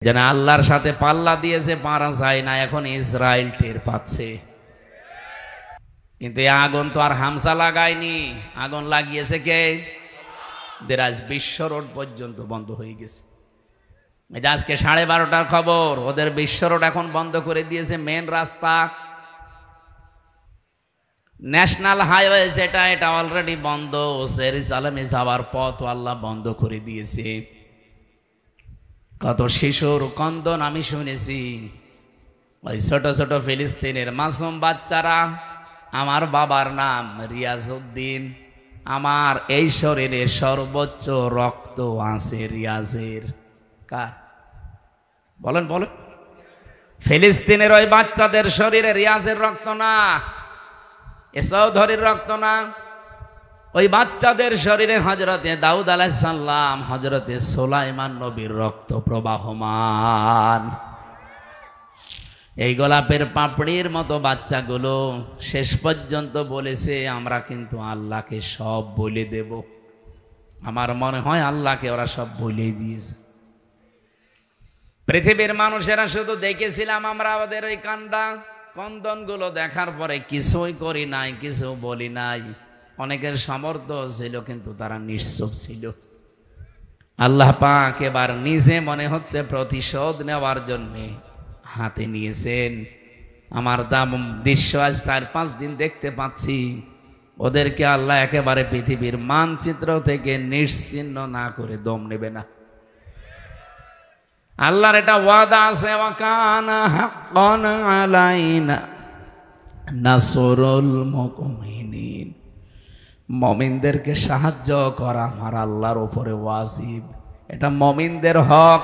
যেন আল্লাহর সাথে পাল্লা দিয়েছে, পারা যায় না। এখন ইসরায়েল টের পাচ্ছে, কিন্তু এই আগুন তো আর হামসা লাগায়নি, আগুন লাগিয়েছে কে? আজ বিশ্ব রোড পর্যন্ত বন্ধ হয়ে গেছে। এটা আজকে 12:30টার খবর, ওদের বিশ্ব রোড এখন বন্ধ করে দিয়েছে। মেন রাস্তা, ন্যাশনাল হাইওয়ে যেটা, এটা অলরেডি বন্ধ। জেরুজালেমে যাওয়ার পথ আল্লাহ বন্ধ করে দিয়েছে। কত শিশুর কন্দন আমি শুনেছি, ওই ছোট ছোট ফিলিস্তিনের মাসুম বাচ্চারা। আমার বাবার নাম রিয়াজউদ্দিন, আমার এই শরীরে সর্বোচ্চ রক্ত আছে রিয়াজের। কার? বলেন বলেন। ফিলিস্তিনের ওই বাচ্চাদের শরীরে রিয়াজের রক্ত না, এ চৌধুরীর রক্ত না। ওই বাচ্চাদের শরীরে হযরতে দাউদ আলাইহিস সালাম, হযরতে সুলাইমান নবীর রক্ত প্রবাহমান। এই গোলাপের পাপড়ির মতো বাচ্চাগুলো শেষ পর্যন্ত বলেছে, আমরা কিন্তু আল্লাহকে সব বলে দেব। আমার মনে হয় আল্লাহকে ওরা সব বলে দিয়েছে। পৃথিবীর মানুষেরা শুধু দেখেছিলাম আমরা, আমাদের ওই কন্দনগুলো দেখার পরে কিছুই করি নাই, কিছু বলি নাই। অনেকের সামর্থ্য ছিল, কিন্তু তারা নিশ্চুপ ছিল। আল্লাহ পাক এবার নিজে মনে হচ্ছে প্রতিশোধ নেওয়ার জন্য হাতে নিয়েছেন। আমার দাম দৃশ্য আজ 4-5 দিন দেখতে পাচ্ছি, ওদেরকে আল্লাহ একেবারে পৃথিবীর মানচিত্র থেকে নিশ্চিহ্ন না করে দম নেবে না। আল্লাহর এটা ওয়াদা আছে, ওয়াকানা হাক্কান আলাইনা নাসরুল মুমিনিন। মুমিনদেরকে সাহায্য করা আমার আল্লাহর উপরে ওয়াজিব, এটা মুমিনদের হক।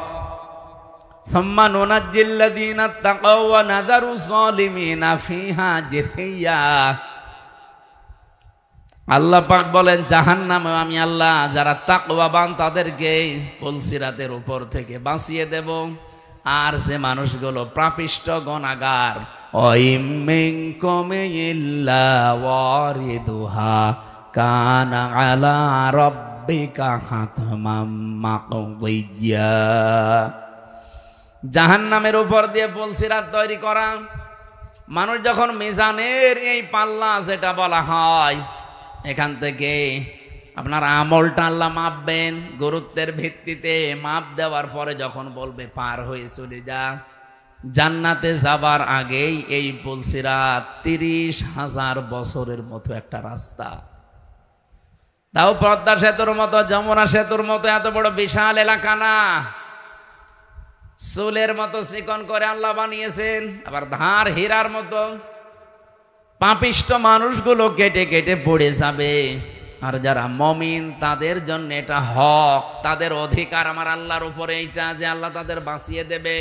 সুম্মা নুনাজ্জিল্লাযীনা তাকাও ওয়া নাযারু যালিমিনা ফিহা জিসিয়া। আল্লাহ পাক বলেন, জাহান্নামে আমি আল্লাহ যারা তাকওয়াবান তাদেরকে পুলসিরাতের উপর থেকে বাঁচিয়ে দেব। আর যে মানুষগুলো পাপিষ্ঠ গুনাহগার, ওয়াইম মিনকুম ইল্লা ওয়ারিদুহা কানা আলা রাব্বিকা হাতমাম মাকদিয়া। জাহান্নামের উপর দিয়ে পুলসিরাত তৈরি করা। মানুষ যখন মিজানের এই পাল্লা যেটা বলা হয়, এখান থেকে আপনার আমলটা আল্লাহ মাপবেন গুরুত্বের ভিত্তিতে। মাপ দেওয়ার পরে যখন বলবে পার হয়ে চলে যা, জান্নাতে যাবার আগেই এই পুলসিরাত 30,000 বছরের মতো একটা রাস্তা। তাও পদ্মা সেতুর মতো, যমুনা সেতুর মতো এত বড় বিশাল এলাকা না, চুলের মতো চিকন করে আল্লাহ বানিয়েছেন। আবার ধার হীরার মতো। পাপিষ্ঠ মানুষগুলো কেটে কেটে পড়ে যাবে, আর যারা মুমিন তাদের জন্য এটা হক, তাদের অধিকার আমার আল্লাহর উপরে এইটা, যে আল্লাহ তাদের বাঁচিয়ে দেবে।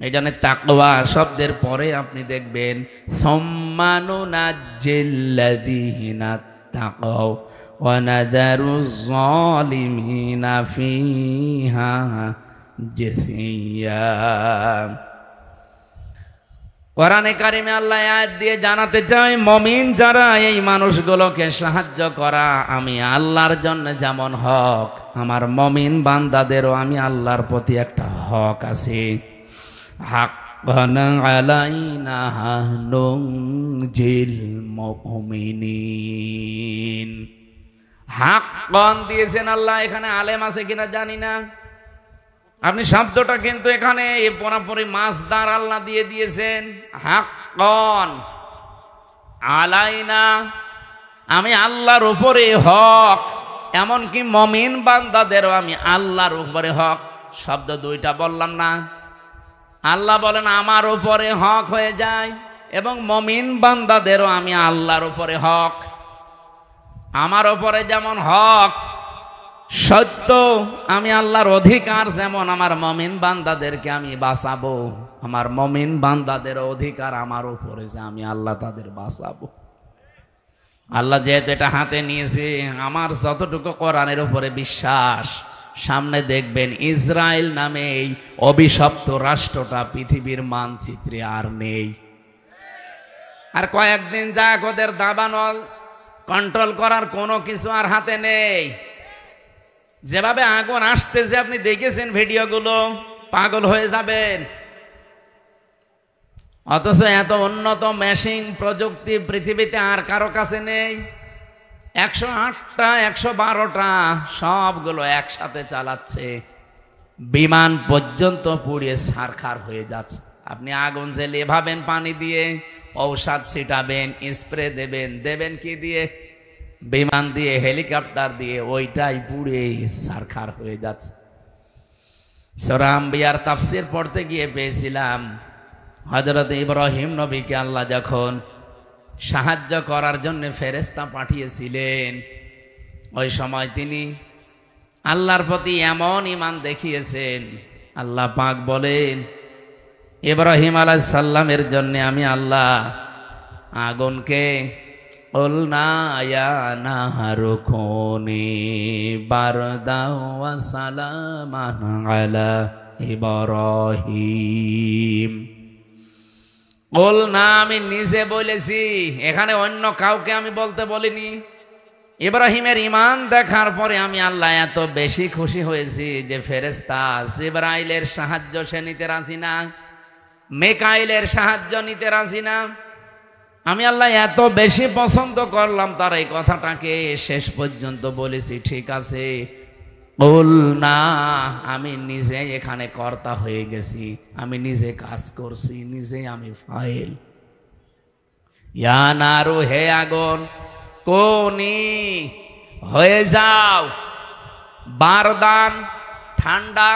এই জন্য তাকওয়া শব্দের পরে আপনি দেখবেন সুম্মা নুনাজ্জিল্লাযীনা তাকাও ওয়া নাযারুজ যালিমিনা ফিহা জিসিয়া। কোরআনে কারিমে আল্লাহ আয়াত দিয়ে জানাতে চাই, মুমিন যারা, এই মানুষগুলোকে সাহায্য করা আমি আল্লাহর জন্য যেমন হক, আমার মুমিন বান্দাদেরও আমি আল্লাহর প্রতি একটা হক আছে। হাক্কান আলাইনা নুনজিল মুমিনিন। হাক্কান দিয়েছেন আল্লাহ। এখানে আলেম আছে কিনা জানি না, আপনি শব্দটা কিন্তু এখানে পুরোপুরি মাসদার আল্লাহ দিয়ে দিয়েছেন। হাক্কান আলাইনা, আমি আল্লাহর উপরে হক, এমনকি মুমিন বান্দাদেরও আমি আল্লাহর উপরে হক। শব্দ দুইটা বললাম না? আল্লাহ বলেন আমার উপরে হক হয়ে যায়, এবং মুমিন বান্দাদেরও আমি আল্লাহর উপরে হক। আমার উপরে যেমন হক সত্য, আমি আল্লাহর অধিকার যেমন আমার মুমিন বান্দাদেরকে আমি বাঁচাবো, আমার মুমিন বান্দাদের অধিকার আমার উপরে যে আমি আল্লাহ তাদের বাঁচাবো। আল্লাহ যেহেতু এটা হাতে নিয়েছে, আমার যতটুকু কোরআনের উপরে বিশ্বাস, সামনে দেখবেন ইসরায়েল নামে এই অভিশপ্ত রাষ্ট্রটা পৃথিবীর মানচিত্রে আর নেই। আর কয়েকদিন যাক ওদের দাবানল কন্ট্রোল করার কোনো কিছু আর হাতে নেই। যেভাবে আগুন আসতেছে আপনি দেখেছেন ভিডিওগুলো, পাগল হয়ে যাবেন। অথচ এত উন্নত মেশিন প্রযুক্তি পৃথিবীতে আর কারো কাছে নেই। 108টা 112টা সবগুলো একসাথে চালাচ্ছে, বিমান পর্যন্ত পুড়িয়ে ছারখার হয়ে যাচ্ছে। আপনি আগুন জ্বেলে ভাবেন পানি দিয়ে, ঔষধ ছিটাবেন, স্প্রে দেবেন কি দিয়ে? বিমান দিয়ে, হেলিকপ্টার দিয়ে, ওইটাই পুড়ে ছারখার হয়ে যাচ্ছে। সূরা আম্বিয়ার তাফসীর পড়তে গিয়ে পেয়েছিলাম হযরত ইব্রাহিম নবীকে আল্লাহ যখন সাহায্য করার জন্য ফেরেশতা পাঠিয়েছিলেন, ওই সময় তিনি আল্লাহর প্রতি এমন ঈমান দেখিয়েছেন, আল্লাহ পাক বলেন ইব্রাহিম আলাইহিস সালামের জন্য আমি আল্লাহ আগুনকে কুলনা ইয়া নাহারু কুনি বারদাও ওয়া সালামান আলা ইব্রাহিম। কুলনা আমি নিজে বলেছি, এখানে অন্য কাউকে আমি বলতে বলিনি। ইব্রাহিমের ঈমান দেখার পরে আমি আল্লাহ এত বেশি খুশি হয়েছি যে ফেরেশতা জিবরাইলের সাহায্য সে নিতে রাজি না, মিকাইলের সাহায্য নিতে রাজি না। আমি আল্লাহ এত বেশি পছন্দ করলাম তার এই কথাটাকে, শেষ পর্যন্ত বলেছি ঠিক আছে কুলনা, আমি নিজে এখানে কর্তা হয়ে গেছি, আমি নিজে কাজ করছি, নিজে আমি ফাইল। ইয়া নারু, হে আগুন, কোনি হয়ে যাও বারদান, ঠান্ডা।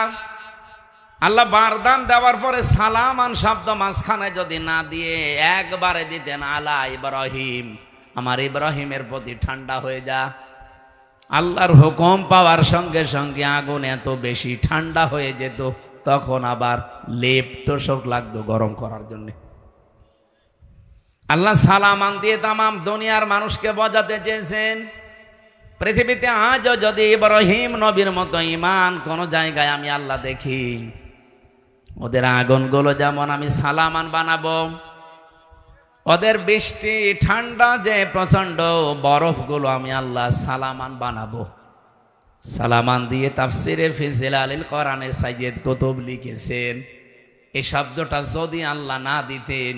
আল্লাহ বারদান দেওয়ার পরে সালামান শব্দ মাঝখানে যদি না দিয়ে একবারে দিতেন আলা ইব্রাহিম, আমার ইব্রাহিমের প্রতি ঠান্ডা হয়ে যা। আল্লাহর হুকুম পাওয়ার সঙ্গে সঙ্গে আগুন এত বেশি ঠান্ডা হয়ে যেত, তখন আবার লেপ তোষক লাগতো গরম করার জন্য। আল্লাহ সালামান দিয়ে তামাম দুনিয়ার মানুষকে বোঝাতে চেয়েছেন, পৃথিবীতে আজও যদি ইব্রাহিম নবীর মতো ঈমান কোন জায়গায় আমি আল্লাহ দেখি, ওদের আগুনগুলো যেমন আমি সালামান বানাবো, ওদের বৃষ্টি ঠান্ডা যে প্রচন্ড বরফগুলো আমি আল্লাহ সালামান বানাবো। সালামান দিয়ে তাফসিরে ফি জিলালিল কোরআনে সাইয়্যিদ কুতুব লিখেছেন, এই শব্দটা যদি আল্লাহ না দিতেন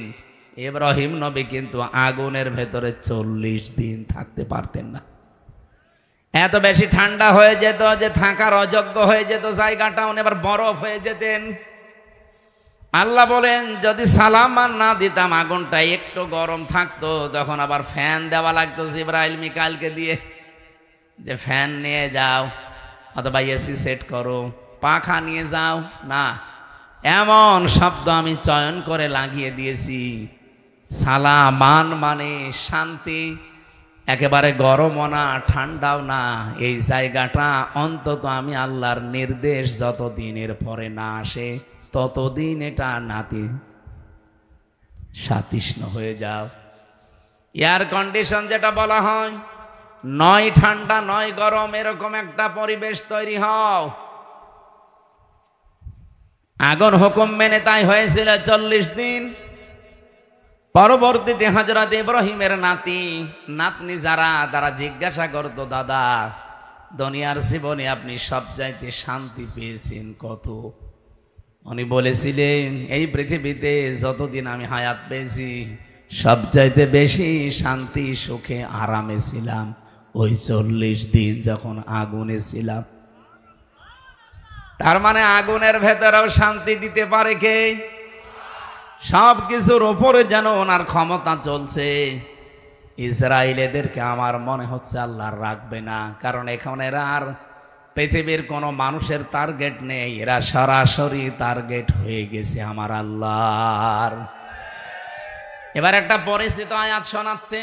ইব্রাহিম নবী কিন্তু আগুনের ভেতরে 40 দিন থাকতে পারতেন না। এত বেশি ঠান্ডা হয়ে যেত যে থাকার অযোগ্য হয়ে যেত জায়গাটা, উনি এবার বরফ হয়ে যেতেন। আল্লাহ বলেন যদি সালামান না দিতাম আগুনটা একটু গরম থাকতো, তখন আবার ফ্যান দেওয়া লাগতো জিবরাইল মিকাইলকে দিয়ে, যে ফ্যান নিয়ে যাও অথবা এসি সেট করো, পাখা নিয়ে যাও না, এমন শব্দ আমি চয়ন করে লাগিয়ে দিয়েছি। সালামান মানে শান্তি, একেবারে গরমও না ঠান্ডাও না, এই জায়গাটা অন্তত আমি আল্লাহর নির্দেশ যতদিনের পরে না আসে ততদিন এটা নাতি সাতৃষ্ণ হয়ে যাও। এয়ার কন্ডিশন যেটা বলা হয়, নয় ঠান্ডা নয় গরম, এরকম একটা পরিবেশ তৈরি হও। আগুন হুকুম মেনে তাই হয়েছিল 40 দিন। পরবর্তীতে হযরত ইব্রাহিমের নাতনি যারা তারা জিজ্ঞাসা করতো, দাদা দুনিয়ার জীবনে আপনি সবচাইতে শান্তি পেয়েছেন কত? উনি বলেছিলেন এই পৃথিবীতে যতদিন আমি হায়াত পেয়েছি সবচাইতে বেশি শান্তি সুখে আরামে ছিলাম ওই 40 দিন যখন আগুনে ছিলাম। তার মানে আগুনের ভেতরেও শান্তি দিতে পারে কে? সব কিছুর উপরে যেন ওনার ক্ষমতা চলছে। ইসরায়েলেদেরকে আমার মনে হচ্ছে আল্লাহ রাখবে না, কারণ এখন এরা আর পৃথিবীর কোনো মানুষের টার্গেট নেই, এরা সরাসরি টার্গেট হয়ে গেছে আমার আল্লাহর। এবার একটা পরিচিত আয়াত শোনাচ্ছে,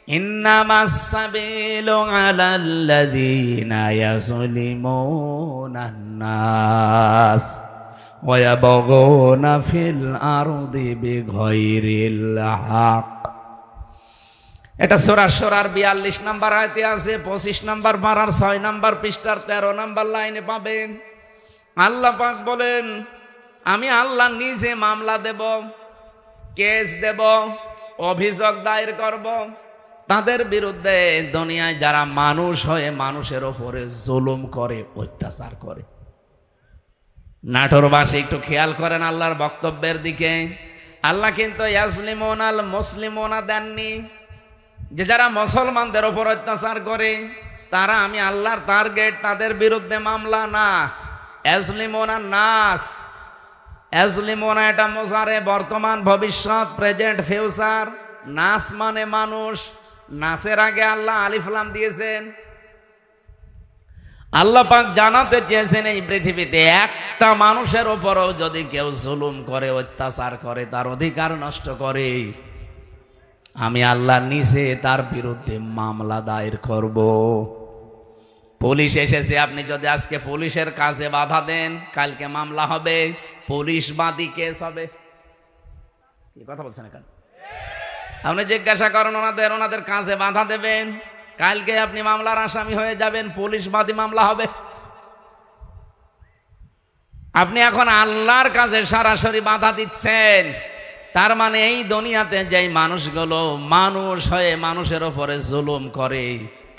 ইন্নামাস সাবিলু আলাল্লাযীনা ইয়াযলিমুনান নাস ওয়া ইয়াবগুনা ফিল আরদি বিগাইরিল হক। এটা সূরা শুরার 42 নম্বর আয়াতে আছে, 25 নম্বর পারার 6 নম্বর পৃষ্ঠার 13 নম্বর লাইনে পাবেন। আল্লাহ পাক বলেন, আমি আল্লাহ নিজে মামলা দেব, কেস দেব, অভিযোগ দায়ের করব তাদের বিরুদ্ধে দুনিয়ায় যারা মানুষ হয়ে মানুষের উপরে জুলুম করে, অত্যাচার করে। নাটোরবাসী একটু খেয়াল করেন আল্লাহর বক্তব্যের দিকে। আল্লাহ কিন্তু ইয়াজলিমুন আল মুসলিমুনা দেননি, যে যারা মুসলমানদের ওপর অত্যাচার করে তারা আমি আল্লাহর টার্গেট, তাদের বিরুদ্ধে মামলা না। ইয়াজলিমুনা নাস, ইয়াজলিমুনা এটা মুজারে, বর্তমান ভবিষ্যৎ, প্রেজেন্ট ফিউচার। নাস মানে মানুষ, নাসের আগে আল্লাহ আলিফ লাম দিয়েছেন। আল্লাহ পাক জানাতে চেয়েছেন এই পৃথিবীতে একটা মানুষের উপরও যদি কেউ জুলুম করে, অত্যাচার করে, তার অধিকার নষ্ট করে, আমি আল্লাহ নিজে তার বিরুদ্ধে মামলা দায়ের করব। পুলিশ এসেছে, আপনি যদি আজকে পুলিশের কাজে বাধা দেন, কালকে মামলা হবে, পুলিশ বাদী কেস হবে। কি কথা বলছেন এখানে? আপনি জিজ্ঞাসা করেন ওনাদের কাজে বাধা দেবেন, কালকে আপনি মামলার আসামি হয়ে যাবেন, পুলিশ বাদী মামলা হবে। আপনি এখন আল্লাহর কাছে সরাসরি বাধা দিচ্ছেন, তার মানে এই দুনিয়াতে যেই মানুষগুলো মানুষ হয়ে মানুষের উপরে জুলুম করে,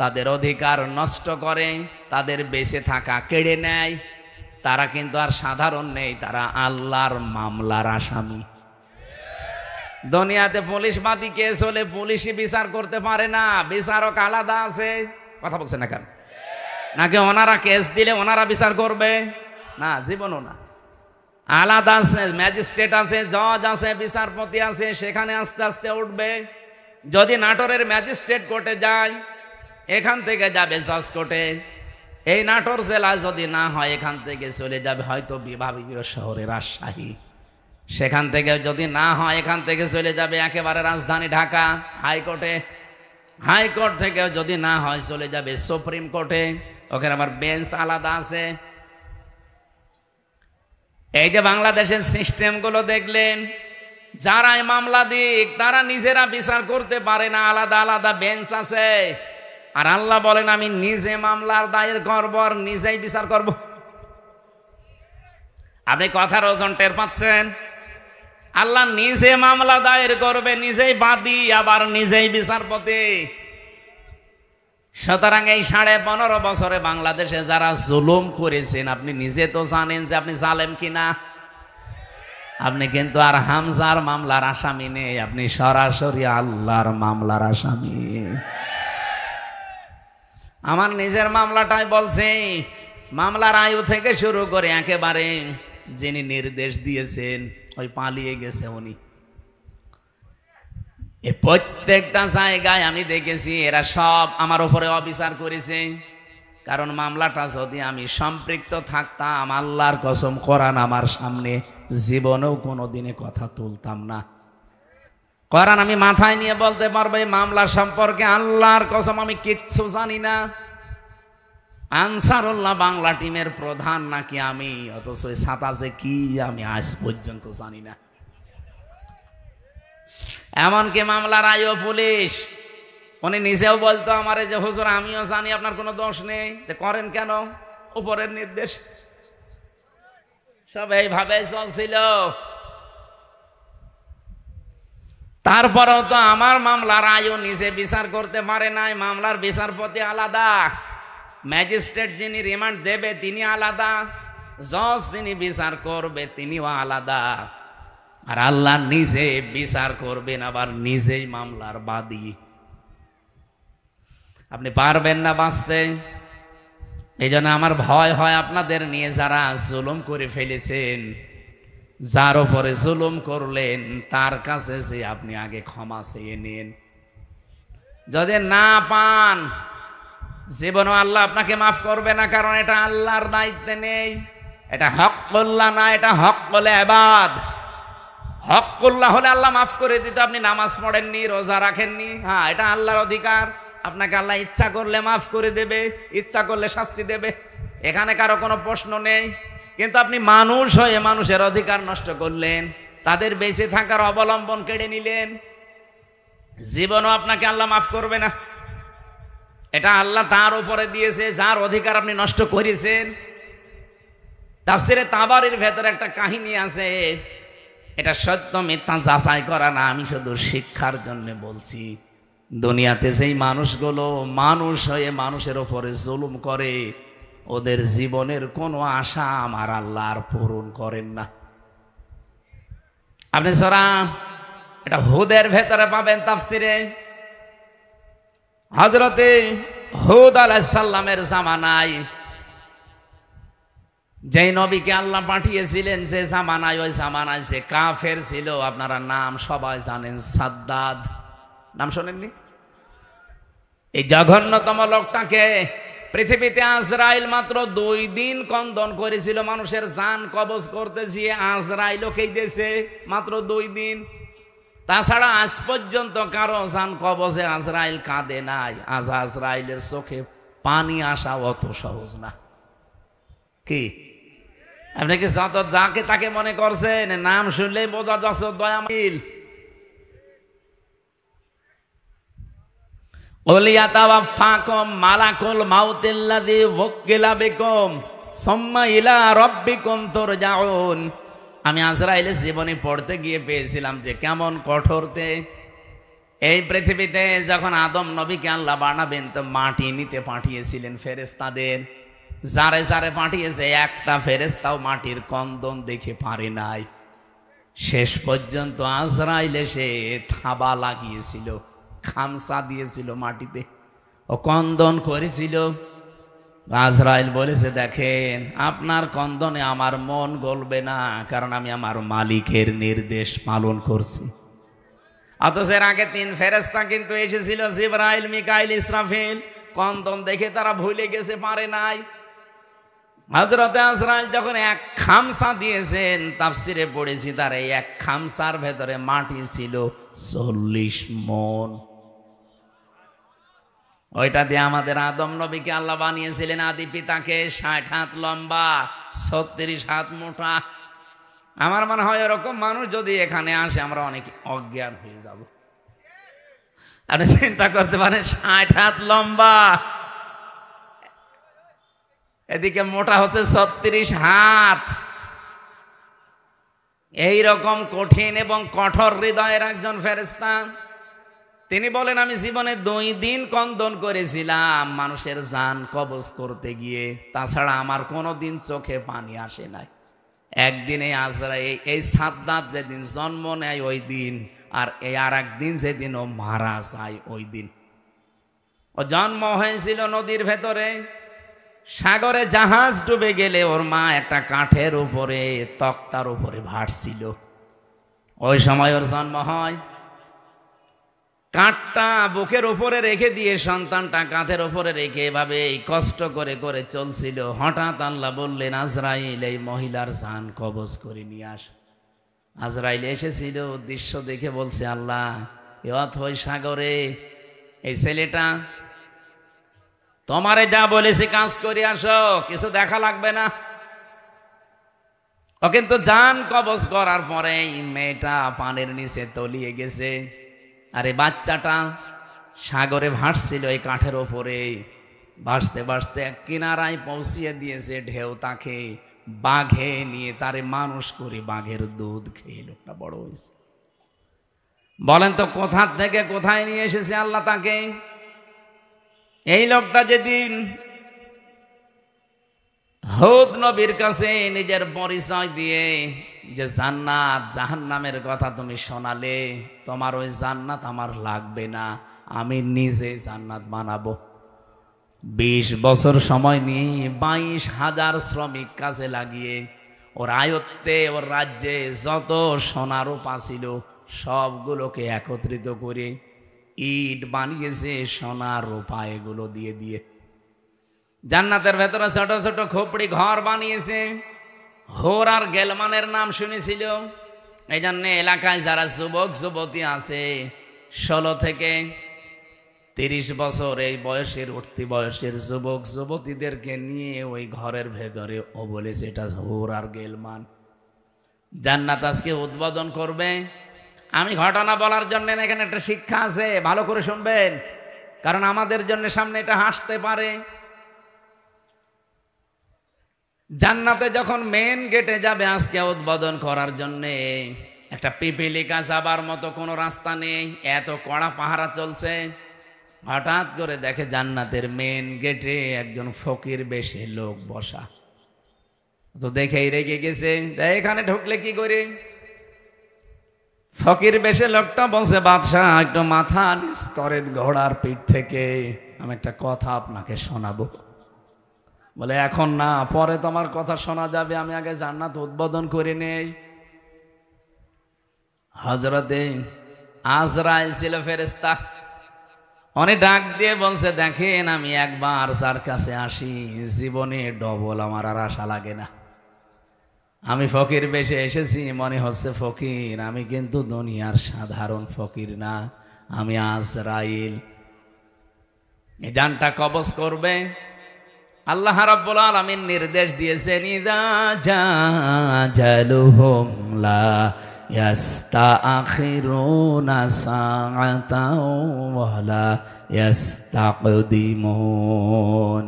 তাদের অধিকার নষ্ট করে, তাদের বেঁচে থাকা কেড়ে নেয়, তারা কিন্তু আর সাধারণ নেই, তারা আল্লাহর মামলার আসামি। দুনিয়াতে পুলিশ বাদী কেস হলে পুলিশই বিচার করতে পারে না, বিচারক আলাদা আছে। কথা বলছে না কেন? নাকি ওনারা কেস দিলে ওনারা বিচার করবে? না, জীবনও না। আলাদা আছে, ম্যাজিস্ট্রেট আছে, জজ আছে, বিচারপতি আছে, সেখানে আস্তে আস্তে উঠবে। যদি নাটোরের ম্যাজিস্ট্রেট কোর্টে যায়, এখান থেকে যাবে জজ কোর্টে। এই নাটোর জেলা যদি না হয়, এখান থেকে চলে যাবে হয়তো বিভাগীয় শহরে রাজশাহী। সেখান থেকে যদি না হয়, এখান থেকে চলে যাবে একেবারে রাজধানী ঢাকা হাইকোর্টে। হাইকোর্ট থেকে যদি না হয়, চলে যাবে সুপ্রিম কোর্টে, ওখানে আবার বেঞ্চ আলাদা আছে। এই যে বাংলাদেশের সিস্টেমগুলো দেখলেন, যারাই মামলা দিক তারা নিজেরা বিচার করতে পারে না, আলাদা আলাদা বেঞ্চ আছে। আর আল্লাহ বলেন আমি নিজে মামলার দায়ের করব আর নিজেই বিচার করব। আপনি কথার ওজন টের পাচ্ছেন? আল্লাহ নিজে মামলা দায়ের করবে, নিজেই বাদী, আবার নিজেই বিচারপতি। সুতরাং এই 15.5 বছরে বাংলাদেশে যারা জুলুম করেছেন, আপনি নিজে তো জানেন যে আপনি জালেম কিনা। আপনি কিন্তু আর হামজার মামলার আসামি নেই, আপনি সরাসরি আল্লাহর মামলার আসামি। আমার নিজের মামলাটাই বলছি, মামলার আয়ু থেকে শুরু করে একেবারে যিনি নির্দেশ দিয়েছেন ওই পালিয়ে গেছে উনি, এই প্রত্যেকটা জায়গায় আমি দেখেছি এরা সব আমার উপরে অবিচার করেছে। কারণ মামলাটা যদি আমি সম্পৃক্ত থাকতাম, আল্লাহর কসম কোরআন আমার সামনে, জীবনেও কোনোদিনে কথা তুলতাম না। কোরআন আমি মাথায় নিয়ে বলতে পারবো এই মামলা সম্পর্কে আল্লাহর কসম আমি কিচ্ছু জানি না। আনসারুল্লাহ বাংলা টিমের প্রধান নাকি আমি, অথচ ছাতা যে কি আমি আজ পর্যন্ত জানি না। এমনকি মামলার আইও পুলিশ, উনি নিজেও বলতো আমারে যে হুজুর আমিও জানি আপনার কোনো দোষ নেই, করেন কেন? উপরের নির্দেশ। সব এইভাবে চলছিল। তারপরেও তো আমার মামলার আইও নিজে বিচার করতে পারে নাই, মামলার বিচারপতি আলাদা, ম্যাজিস্ট্রেট যিনি রিমান্ড দেবে তিনি আলাদা, জজ যিনি বিচার করবে তিনিও আলাদা। আর আল্লাহ নিজে বিচার করবেন, আবার নিজেই মামলার বাদী। আপনি পারবেন না বাঁচতে। এই জন্য আমার ভয় হয় আপনাদের নিয়ে, যারা জুলুম করে ফেলেছেন, যার উপরে জুলুম করলেন তার কাছে যে আপনি আগে ক্ষমা চেয়ে নিন। যদি না পান, জীবনও আল্লাহ আপনাকে মাফ করবে না, কারণ এটা আল্লাহর দায়িত্বে নেই। এটা হক্কুল্লাহ না, এটা হক্কুল ইবাদ। হক্কুল্লাহ হলে আল্লাহ মাফ করে দিত, আপনি নামাজ পড়েননি, রোজা রাখেননি, হ্যাঁ এটা আল্লাহর অধিকার। আপনাকে আল্লাহ ইচ্ছা করলে মাফ করে দেবে, ইচ্ছা করলে শাস্তি দেবে, এখানে কারো কোনো প্রশ্ন নেই। কিন্তু আপনি মানুষ হয়ে মানুষের অধিকার নষ্ট করলেন, তাদের বেঁচে থাকার অবলম্বন কেড়ে নিলেন, জীবনও আপনাকে আল্লাহ মাফ করবে না। এটা আল্লাহ তার উপরে দিয়েছে যার অধিকার আপনি নষ্ট করেছেন। তাফসিরে তাবারির ভেতরে একটা কাহিনী আছে, এটা সত্য মিথ্যা যাচাই করা না, আমি শুধু শিক্ষার জন্য বলছি। দুনিয়াতে যেই মানুষগুলো মানুষ হয়ে মানুষের উপরে জুলুম করে, ওদের জীবনের কোনো আশা আমার আল্লাহ আর পূরণ করেন না। আপনি সূরা এটা হুদের ভেতরে পাবেন তাফসিরে। হযরতে হুদ আলাইহিস সালামের জামানায় যেই নবীকে আল্লাহ পাঠিয়েছিলেন, যে জামানায়, ওই জামানায় যে কাফের ছিল, আপনারা নাম সবাই জানেন, সাদ্দাদ। নাম শোনেননি? এই জঘন্যতম লোকটাকে পৃথিবীতে আজরাইল মাত্র 2 দিন কন্দন করেছিল মানুষের জান কবজ করতে, গিয়ে আজরাইলকেই দিয়েছে মাত্র 2 দিন। তাছাড়া আজ পর্যন্ত কারো জান কবজে আজরাইল কাঁদে নাই। আজ আজরাইলের চোখে পানি আসা অত সহজ না। কি আপনি কি যত যাকে তাকে মনে করছেন? নাম শুনলেই বোঝা যাচ্ছে দয়াময়। ওলিয়াতাওয়াফাকুম মালাকুল মাউতিল্লাযী ওয়াক্কিলা বিকুম সুম্মা ইলা রাব্বিকুম তুরজাউন। আমি আজরাইলের জীবনী পড়তে গিয়ে পেয়েছিলাম যে কেমন কঠোরতে। এই পৃথিবীতে যখন আদম নবীকে আল্লাহ বানাবেন তো মাটি নিতে পাঠিয়েছিলেন ফেরেশতাদের। যারে যারে পাঠিয়েছে একটা ফেরেশতাও মাটির কন্দন দেখে পারে নাই। শেষ পর্যন্ত আজরাইল এসে থাবা লাগিয়েছিল, খামসা দিয়েছিল মাটিতে, ও কন্দন করেছিল। আজরাইল বলেছে, দেখেন আপনার কন্দনে আমার মন গলবে না, কারণ আমি আমার মালিকের নির্দেশ পালন করছি। অথচ এর আগে 3 ফেরেশতা কিন্তু এসেছিল, জিবরাইল, মিকাইল, ইসরাফিল। কন্দন দেখে তারা ভুলে গেছে, পারে নাই। হযরত আজরাইল যখন এক খামসা দিয়েছেন, তাফসিরে পড়েছি তার এই এক খামসার ভেতরে মাটি ছিল 40 মণ। ওইটা দিয়ে আমাদের আদম নবীকে আল্লাহ বানিয়েছিলেন, আদি পিতাকে। 60 হাত লম্বা, 36 হাত মোটা। আমার মনে হয় এরকম মানুষ যদি এখানে আসে আমরা অনেক অজ্ঞান হয়ে যাব। আপনি চিন্তা করতে পারেন, 60 হাত লম্বা, এদিকে মোটা হচ্ছে 36 হাত। এই রকম কঠিন এবং কঠোর হৃদয়ের একজন ফেরেশতা। তিনি বলেন, আমি জীবনে 2 দিন কন্দন করেছিলাম মানুষের জান কবজ করতে গিয়ে। তাছাড়া আমার কোনোদিন চোখে পানি আসে নাই। একদিনে আজরাইল, এই সাদ্দাত যেদিন জন্ম নেয় ওই দিন, আর এই আর একদিন যেদিন ও মারা যায় ওই দিন। ও জন্ম হয়েছিল নদীর ভেতরে। সাগরে জাহাজ ডুবে গেলে ওর মা একটা কাঠের উপরে, তক্তার উপরে ভাসছিল। ওই সময় ওর জন্ম হয়। কাঠটা বুকের উপরে রেখে দিয়ে সন্তানটা কাঁধের উপরে রেখে এভাবে কষ্ট করে করে চলছিল। হঠাৎ আল্লাহ বললেন, আজরাইল, এই মহিলার জান কবজ করে নিয়ে আস। আজরাইল এসেছিল, দৃশ্য দেখে বলছে, আল্লাহ, এ অথই সাগরে এই ছেলেটা তোমারে যা বলেছি কাজ করে আসো, কিছু দেখা লাগবে না। ও কিন্তু জান কবজ করার পরে মেয়েটা পানির নিচে তলিয়ে গেছে, আর এই বাচ্চাটা সাগরে ভাসছিল এই কাঠের ওপরে। ভাসতে ভাসতে এক কিনারায় পৌঁছিয়ে দিয়েছে ঢেউ তাকে। বাঘে নিয়ে তারে মানুষ করে বাঘের দুধ খেয়ে লোকটা বড় হয়েছে। বলেন তো কোথা থেকে কোথায় নিয়ে এসেছে আল্লাহ তাকে? এই লোকটা যেদিন হুদ নবীর কাছে নিজের পরিচয় দিয়ে যে জান্নাত জাহান্নামের কথা তুমি শোনালে, তোমার ওই জান্নাত আমার লাগবে না, আমি নিজে জান্নাত বানাবো। 20 বছর সময় নিয়ে 22,000 শ্রমিক কাজে লাগিয়ে ওর আয়ত্তে, ওর রাজ্যে যত সোনা রূপা ছিল সবগুলোকে একত্রিত করে ইট বানিয়েছে সোনা রূপা এগুলো দিয়ে দিয়ে। জান্নাতের ভেতরে ছোট ছোট খোপড়ি ঘর বানিয়েছে। হোর আর গেলমানের নাম শুনেছিল। এই জন্য এলাকায় যারা যুবক যুবতী আছে 16 থেকে 30 বছর এই বয়সের, উঠতি বয়সের যুবক যুবতীদেরকে নিয়ে ওই ঘরের ভেতরে ও বলেছে এটা হোর আর গেলমান। জান্নাত আজকে উদ্বোধন করবে। আমি ঘটনা বলার জন্য এখানে একটা শিক্ষা আছে, ভালো করে শুনবেন, কারণ আমাদের জন্য সামনে এটা হাসতে পারে। জান্নাতে যখন মেন গেটে যাবে আজকে উদ্বোধন করার জন্য, একটা পিপিলিকা যাবার মতো কোনো রাস্তা নেই, এত কড়া পাহারা চলছে। হঠাৎ করে দেখে জান্নাতের মেন গেটে একজন ফকির বেশে লোক বসা। তো দেখেই রেগে গেছে, এখানে ঢুকলে কি করে? ফকির বেশে লোকটা বলছে, বাদশাহ একটু মাথা নিচ করেন ঘোড়ার পিঠ থেকে, আমি একটা কথা আপনাকে শোনাবো। বলে এখন না, পরে তোমার কথা শোনা যাবে, আমি আগে জান্নাত উদ্বোধন করে নেই। হযরতে আজরাইল ছিল ফেরেশতা, উনি ডাক দিয়ে বলছে, দেখেন আমি একবার যার কাছে আসি জীবনে ডবল আমার আর আশা লাগে না। আমি ফকির বেশে এসেছি, মনে হচ্ছে ফকির, আমি কিন্তু দুনিয়ার সাধারণ ফকির না, আমি আজরাইল। এই জানটা কবজ করবে। আল্লাহ রাব্বুল আলামিন নির্দেশ দিয়েছেন, ইযা জাজালুহুম লা ইয়াস্তাখিরুনা সাআতাও ওয়ালা ইয়াস্তাকদিমুন।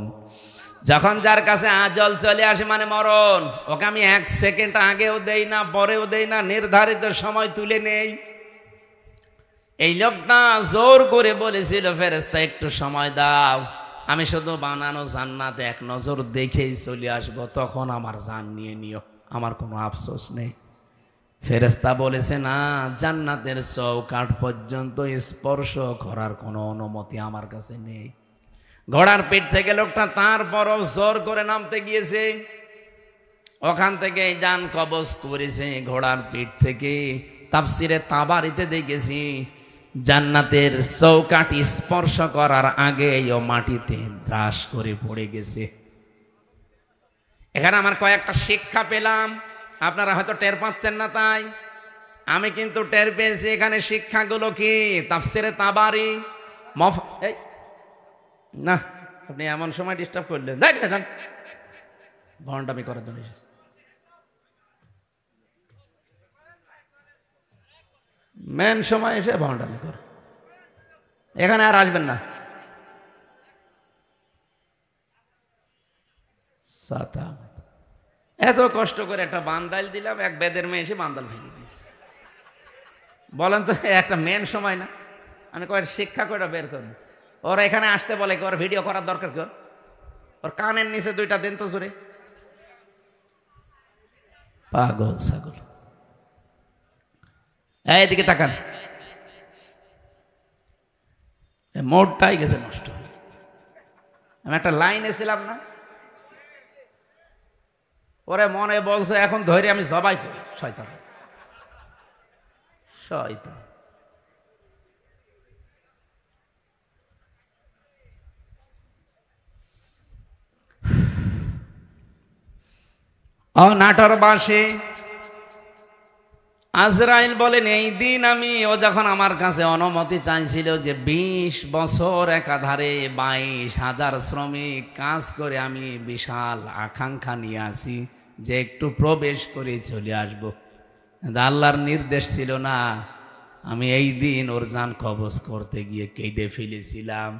যখন যার কাছে আজল চলে আসে, মানে মরণ, ওকে আমি 1 সেকেন্ড আগেও দেই না, পরেও দেই না, নির্ধারিত সময় তুলে নেই। এই লোকটা জোর করে বলেছিল, ফেরেশতা একটু সময় দাও, আমি শুধু বানানো জান্নাতে এক নজর দেখেই চলে আসব, তখন আমার জান নিয়ে নিও, আমার কোনো আফসোস নেই। ফেরেশতা বলেছে, না, জান্নাতের চৌকাঠ পর্যন্ত স্পর্শ করার কোনো অনুমতি আমার কাছে নেই। ঘোড়ার পিঠ থেকে লোকটা তারপরও জোর করে নামতে গিয়েছে, ওখান থেকে জান কবজ করেছে ঘোড়ার পিঠ থেকে। তাফসিরে তাবারিতে দেখেছি, জান্নাতের চৌকাঠ স্পর্শ করার আগেই ও মাটিতে ত্রাস করে পড়ে গেছে। এখানে আমার কয়েকটা শিক্ষা পেলাম, আপনারা হয়তো টের পাচ্ছেন না, তাই আমি কিন্তু টের পেয়েছি। এখানে শিক্ষাগুলো কি? তাফসিরে তাবারি না, আপনি এমন সময় ডিস্টার্ব করলেন, দেখেন ভণ্ডামি করার জন্য এসেছে। মেন সময় এসে ভণ্ডামি কর, এখানে আর আসবেন না। এত কষ্ট করে একটা বান্দাইল দিলাম, এক বেদের মেয়ে এসে বান্দাল ভেঙে দিয়েছে। বলেন তো, একটা মেন সময় না? আমি কয়েক শিক্ষা করে বের করবো। ওরা এখানে আসতে বলে, ওর ভিডিও করার দরকার কি? ওর কানের নিচে 2টা দেন তো জোরে। পাগল ছাগল, এইদিকে তাকান, মোড়টাই গেছে নষ্ট। আমি একটা লাইন এসেছিলাম না, ওরে মনে বলছে এখন ধরে আমি জবাই করি। শয়তান শয়তান। নাটোর বাসে আজরাইল বলেন, এই দিন ও যখন আমার কাছে অনুমতি চাইছিল যে 20 বছর একাধারে 22,000 শ্রমিক কাজ করে আমি বিশাল আকাঙ্ক্ষা নিয়ে আসি যে একটু প্রবেশ করে চলে আসবো, আল্লাহর নির্দেশ ছিল না। আমি এই দিন ওর জান কবজ করতে গিয়ে কেঁদে ফেলেছিলাম।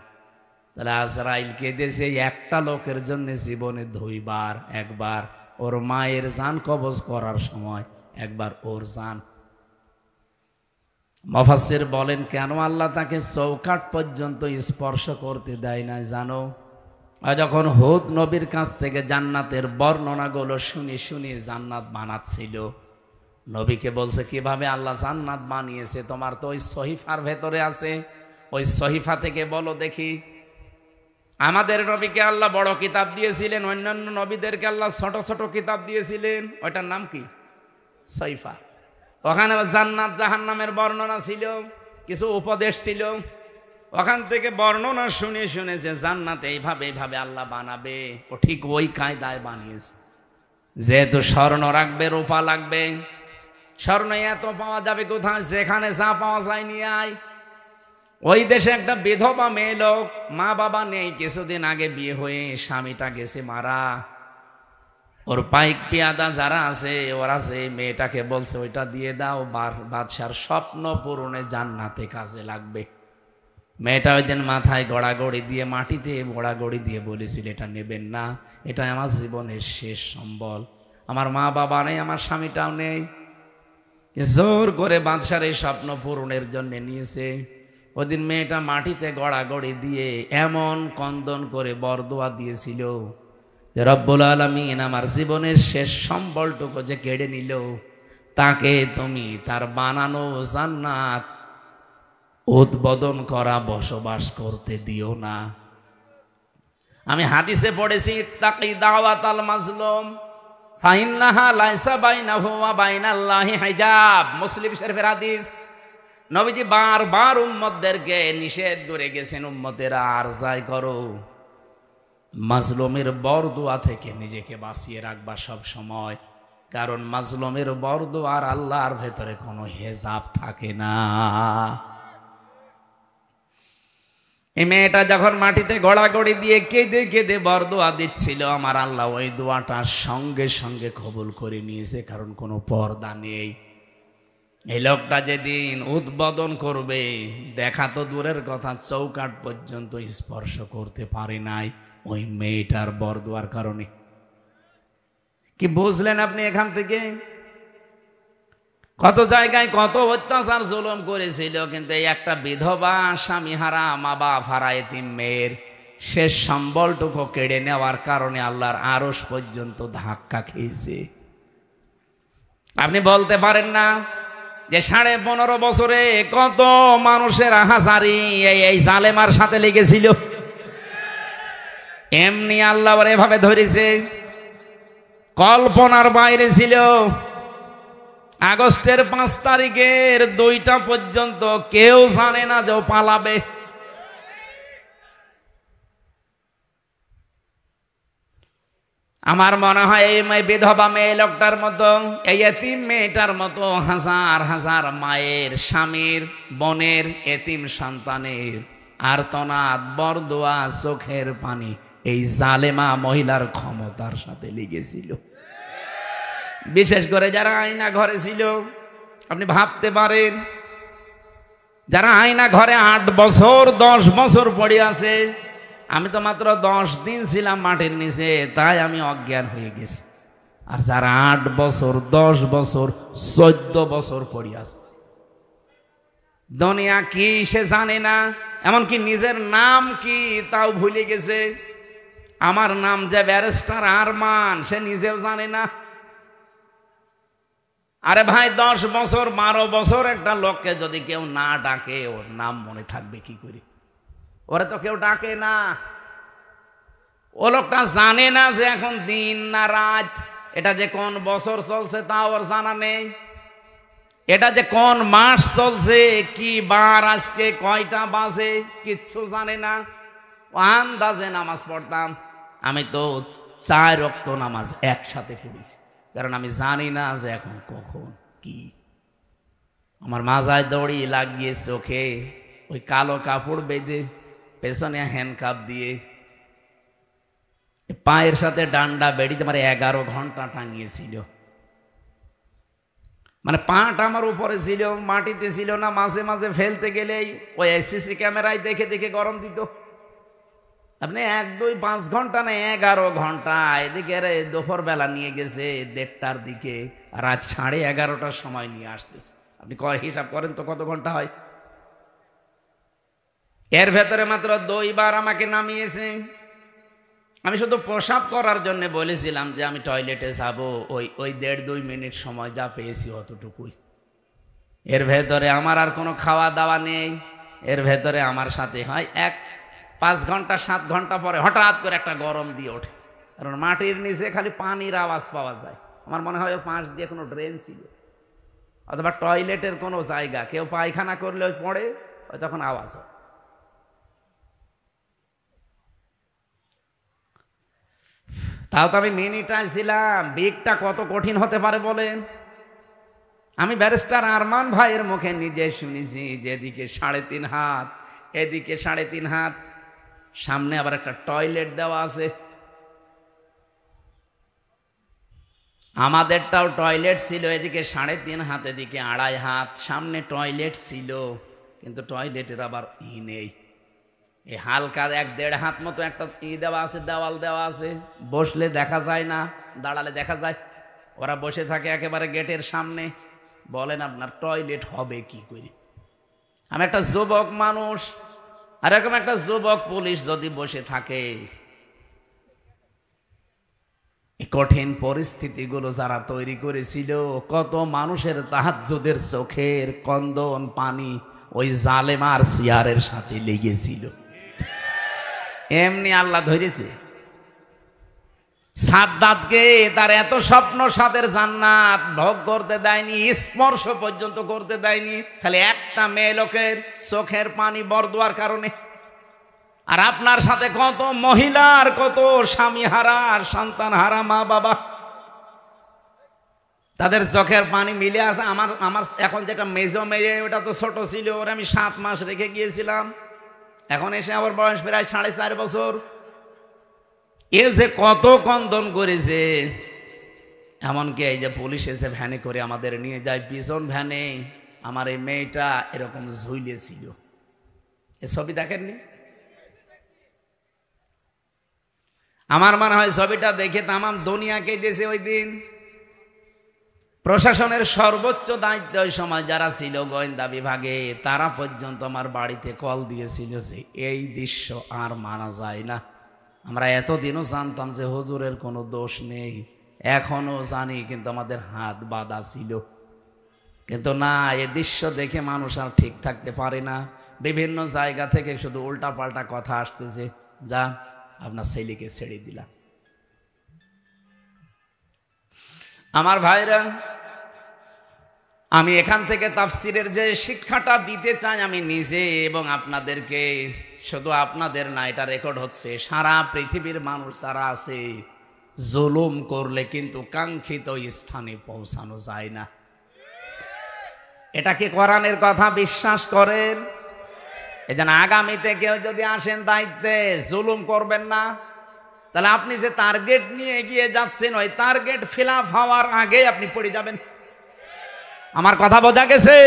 তাহলে আজরাইল কেঁদেছে একটা লোকের জন্য জীবনে 2 বার, একবার ওর মায়ের জান কবজ করার সময়, একবার ওর জান। মুফাসসির বলেন, কেন আল্লাহ তাকে চৌকাঠ পর্যন্ত স্পর্শ করতে দেয় না জানো? যখন হুদ নবীর কাছ থেকে জান্নাতের বর্ণনাগুলো শুনে শুনে জান্নাত বানাচ্ছিল, নবীকে বলছে, কিভাবে আল্লাহ জান্নাত বানিয়েছে তোমার তো ওই সহিফার ভেতরে আছে, ওই সহিফা থেকে বলো দেখি। আমাদের নবীকে আল্লাহ বড় কিতাব দিয়েছিলেন, অন্যান্য নবীদেরকে আল্লাহ ছোট ছোট কিতাব দিয়েছিলেন, ওইটার নাম কি? সহিফা। ওখানে জান্নাত জাহান্নামের বর্ণনা ছিল, কিছু উপদেশ ছিল। ওখান থেকে বর্ণনা শুনে শুনে যে জান্নাত এইভাবে এইভাবে আল্লাহ বানাবে, ও ঠিক ওই কায়দায় বানিয়েছে। যেহেতু স্বর্ণ রাখবে, রূপা লাগবে, স্বর্ণ এত পাওয়া যাবে কোথায়? যেখানে যা পাওয়া যায় নিয়ে আয়। ওই দেশে একটা বিধবা মেয়ে লোক, মা বাবা নেই, কিছুদিন আগে বিয়ে হয়ে স্বামীটা গেছে মারা। ওর পাইক পিয়াদা যারা আছে, ওরা যে মেয়েটাকে বলছে ওইটা দিয়ে দাও, বাদশার স্বপ্ন পূরণে জান্নাতে কাজে লাগবে। মেয়েটা ওই দিন মাথায় গড়াগড়ি দিয়ে, মাটিতে গড়াগড়ি দিয়ে বলেছিল, এটা নেবেন না, এটা আমার জীবনের শেষ সম্বল, আমার মা বাবা নেই, আমার স্বামীটাও নেই। জোর করে বাদশার এই স্বপ্ন পূরণের জন্য নিয়েছে। ওদিন মেয়েটা মাটিতে গড়াগড়ি দিয়ে এমন কন্দন করে বরদোয়া দিয়েছিল যে রব্বুল আলামিন আমার জীবনের শেষ সম্বলটুকু যে কেড়ে নিল, তাকে তুমি তার বানানো জান্নাত উদ্বোধন করা বসবাস করতে দিও না। আমি হাদিসে পড়েছি তাকি দাওয়াতাল মাজলুম ফাইন্নাহা লাইসা বাইনাহু ওয়া বাইনাল্লাহি হিজাব, মুসলিম শরীফের হাদিস। নবীজি বারবার উম্মতদেরকে নিষেধ করে গেছেন, উম্মতেরা আর যাই করো মাজলুমের বরদোয়া থেকে নিজেকে বাঁচিয়ে রাখবা সব সময়, কারণ মাজলুমের বরদোয়া আর আল্লাহর ভেতরে কোনো হেজাব থাকে না। এই মেয়েটা যখন মাটিতে গড়াগড়ি দিয়ে কেঁদে কেঁদে বরদোয়া দিচ্ছিল, আমার আল্লাহ ওই দোয়াটা সঙ্গে সঙ্গে কবুল করে নিয়েছে, কারণ কোনো পর্দা নেই। এই লোকটা যেদিন উদ্বোধন করবে, দেখা তো দূরের কথা, চৌকাঠ পর্যন্ত স্পর্শ করতে পারে নাই ওই মেয়েটার বরদোয়ার কারণে। কি বুঝলেন আপনি এখান থেকে? কত জায়গায় কত অত্যাচার জুলুম করেছিল, কিন্তু এই একটা বিধবা স্বামী হারা মা বাপ হারা এতিম মেয়ের শেষ সম্বলটুকু কেড়ে নেওয়ার কারণে আল্লাহর আরশ পর্যন্ত ধাক্কা খেয়েছে। আপনি বলতে পারেন না যে 15.5 বছরে কত মানুষের হাজারি এই জালেমার সাথে লেগেছিল, এমনি আল্লাহ এভাবে ধরেছে, কল্পনার বাইরে ছিল। আগস্টের 5 তারিখের 2টা পর্যন্ত কেউ জানে না যে ও পালাবে। আমার মনে হয় এই বিধবা মেয়ে লোকটার মতো, এই এতিম মেয়েটার মতো হাজার হাজার মায়ের, স্বামীর, বোনের, এতিম সন্তানের আর্তনাদ, বরদোয়া, চোখের পানি এই জালেমা মহিলার ক্ষমতার সাথে লেগেছিল। বিশেষ করে যারা আয়না ঘরে ছিল, আপনি ভাবতে পারেন, যারা আয়না ঘরে 8 বছর 10 বছর পড়ে আছে। আমি তো মাত্র 10 দিন ছিলাম মাটির নিচে, তাই আমি অজ্ঞান হয়ে গেছি। আর যারা 8 বছর 10 বছর 14 বছর পড়ে আছে, দুনিয়া কি সে জানে না, এমনকি নিজের নাম কি তাও ভুলে গেছে। আমার নাম যে ব্যারিস্টার আরমান, সে নিজেও জানে না। আরে ভাই, 10 বছর 12 বছর একটা লোককে যদি কেউ না ডাকে, ওর নাম মনে থাকবে কি করে? ওরে তো কেউ ডাকে না। ও লোকটা জানে না যে এখন দিন না রাত, এটা যে কোন বছর চলছে তা ওর জানা নেই, এটা যে কোন মাস চলছে, কি বার আজকে, কয়টা বাজে, কিচ্ছু জানে না। ও আন্দাজে নামাজ পড়তাম। আমি তো 4 ওয়াক্ত নামাজ একসাথে পড়েছি, কারণ আমি জানি না যে এখন কখন কি। আমার মাজায় দড়ি লাগিয়ে চোখে ওই কালো কাপড় বেঁধে, পেছনে হ্যান্ডকাপ দিয়ে, পায়ের সাথে ডান্ডা বেড়িতে মানে 11 ঘন্টা টাঙিয়েছিল। মানে পাটা আমার উপরে ছিল, মাটিতে ছিল না। মাঝে মাঝে ফেলতে গেলেই ওই সিসি ক্যামেরায় দেখে দেখে গরম দিত। আপনি 1, 2, 5 ঘন্টা না, 11 ঘন্টা। এদিকে দুপুর বেলা নিয়ে গেছে 1:30টার দিকে, রাত 11:30টার সময় নিয়ে আসতেছে। আপনি হিসাব করেন তো কত ঘন্টা হয়। এর ভেতরে মাত্র 2 বার আমাকে নামিয়েছে। আমি শুধু প্রসাব করার জন্য বলেছিলাম যে আমি টয়লেটে যাব, ওই 1.5-2 মিনিট সময় যা পেয়েছি অতটুকুই। এর ভেতরে আমার আর কোনো খাওয়া দাওয়া নেই। এর ভেতরে আমার সাথে হয় 5 ঘন্টা 7 ঘন্টা পরে হঠাৎ করে একটা গরম দিয়ে ওঠে, কারণ মাটির নিচে খালি পানির আওয়াজ পাওয়া যায়। আমার মনে হয় ওই পাশ দিয়ে কোনো ড্রেন ছিল, অথবা টয়লেটের কোনো জায়গা, কেউ পায়খানা করলে ওই পড়ে, ওই তখন আওয়াজ হয়। তাও তো আমি মিনিটায় ছিলাম। বিগটা কত কঠিন হতে পারে বলেন? আমি ব্যারিস্টার আরমান ভাইয়ের মুখে নিজে শুনেছি যে এদিকে 3.5 হাত, এদিকে 3.5 হাত, সামনে আবার একটা টয়লেট দেওয়া আছে। আমাদেরটাও টয়লেট ছিল, এদিকে 3.5 হাত, এদিকে 2.5 হাত, সামনে টয়লেট ছিল, কিন্তু টয়লেটের আবার নেই। এই হালকা 1-1.5 হাত মতো একটা দেওয়া আছে, দেওয়াল দেওয়া আছে। বসলে দেখা যায় না, দাঁড়ালে দেখা যায়। ওরা বসে থাকে একেবারে গেটের সামনে। বলেন আপনার টয়লেট হবে কি করে? আমি একটা যুবক মানুষ, আর এরকম একটা যুবক পুলিশ যদি বসে থাকে, কঠিন পরিস্থিতিগুলো যারা তৈরি করেছিল, কত মানুষের তাহাজ্জুদের চোখের কন্দন পানি ওই জালেমার সিয়ারের সাথে লেগেছিল। এমনি আল্লাহ ধরেছে সাদ্দাতকে। তার এত স্বপ্ন সাদের জান্নাত ভোগ করতে দেয়নি, স্পর্শ পর্যন্ত করতে দেয়নি, খালি একটা মেয়ে লোকের চোখের পানি বরদোয়ার কারণে। আর আপনার সাথে কত মহিলার, কত স্বামী হারা, সন্তান হারা মা বাবা, তাদের চোখের পানি মিলে আছে। আমার এখন যেটা মেজো মেয়ে, ওটা তো ছোট ছিল, ওরা আমি 7 মাস রেখে গিয়েছিলাম, এখন এসে আমার বয়স প্রায় 4.5 বছর। এ যে কত কন্দন করেছে, এমনকি এই যে পুলিশ এসে ভ্যানে করে আমাদের নিয়ে যায়, পিছন ভ্যানে আমার এই মেয়েটা এরকম ঝুলিয়েছিল। এ ছবি দেখেননি? আমার মনে হয় ছবিটা দেখে তামাম দুনিয়াকে দিয়েছে ওই দিন। প্রশাসনের সর্বোচ্চ দায়িত্ব ওই সময় যারা ছিল গোয়েন্দা বিভাগে, তারা পর্যন্ত আমার বাড়িতে কল দিয়েছিল যে এই দৃশ্য আর মানা যায় না। আমরা এতদিনও জানতাম যে হুজুরের কোনো দোষ নেই, এখনো জানি, কিন্তু আমাদের হাত বাঁধা ছিল। কিন্তু না, এ দৃশ্য দেখে মানুষ আর ঠিক থাকতে পারে না। বিভিন্ন জায়গা থেকে শুধু উল্টা পাল্টা কথা আসতেছে, যা আপনার ছেলেকে ছেড়ে দিলাম। আমার ভাইরা, আমি এখান থেকে তাফসিরের যে শিক্ষাটা দিতে চাই আমি নিজে এবং আপনাদেরকে, শুধু আপনাদের না, এটা রেকর্ড হচ্ছে, সারা পৃথিবীর মানুষ যারা আছে, জুলুম করলে কিন্তু কাঙ্ক্ষিত স্থানে পৌঁছানো যায় না। এটা কি কোরআনের কথা বিশ্বাস করেন? এই জন্য আগামীতে কেউ যদি আসেন দায়িত্বে, জুলুম করবেন না। তাহলে আপনি যে টার্গেট নিয়ে এগিয়ে যাচ্ছেন, ওই টার্গেট ফিল আপ হওয়ার আগে আপনি পড়ে যাবেন। আমার কথা বোঝা গেছে?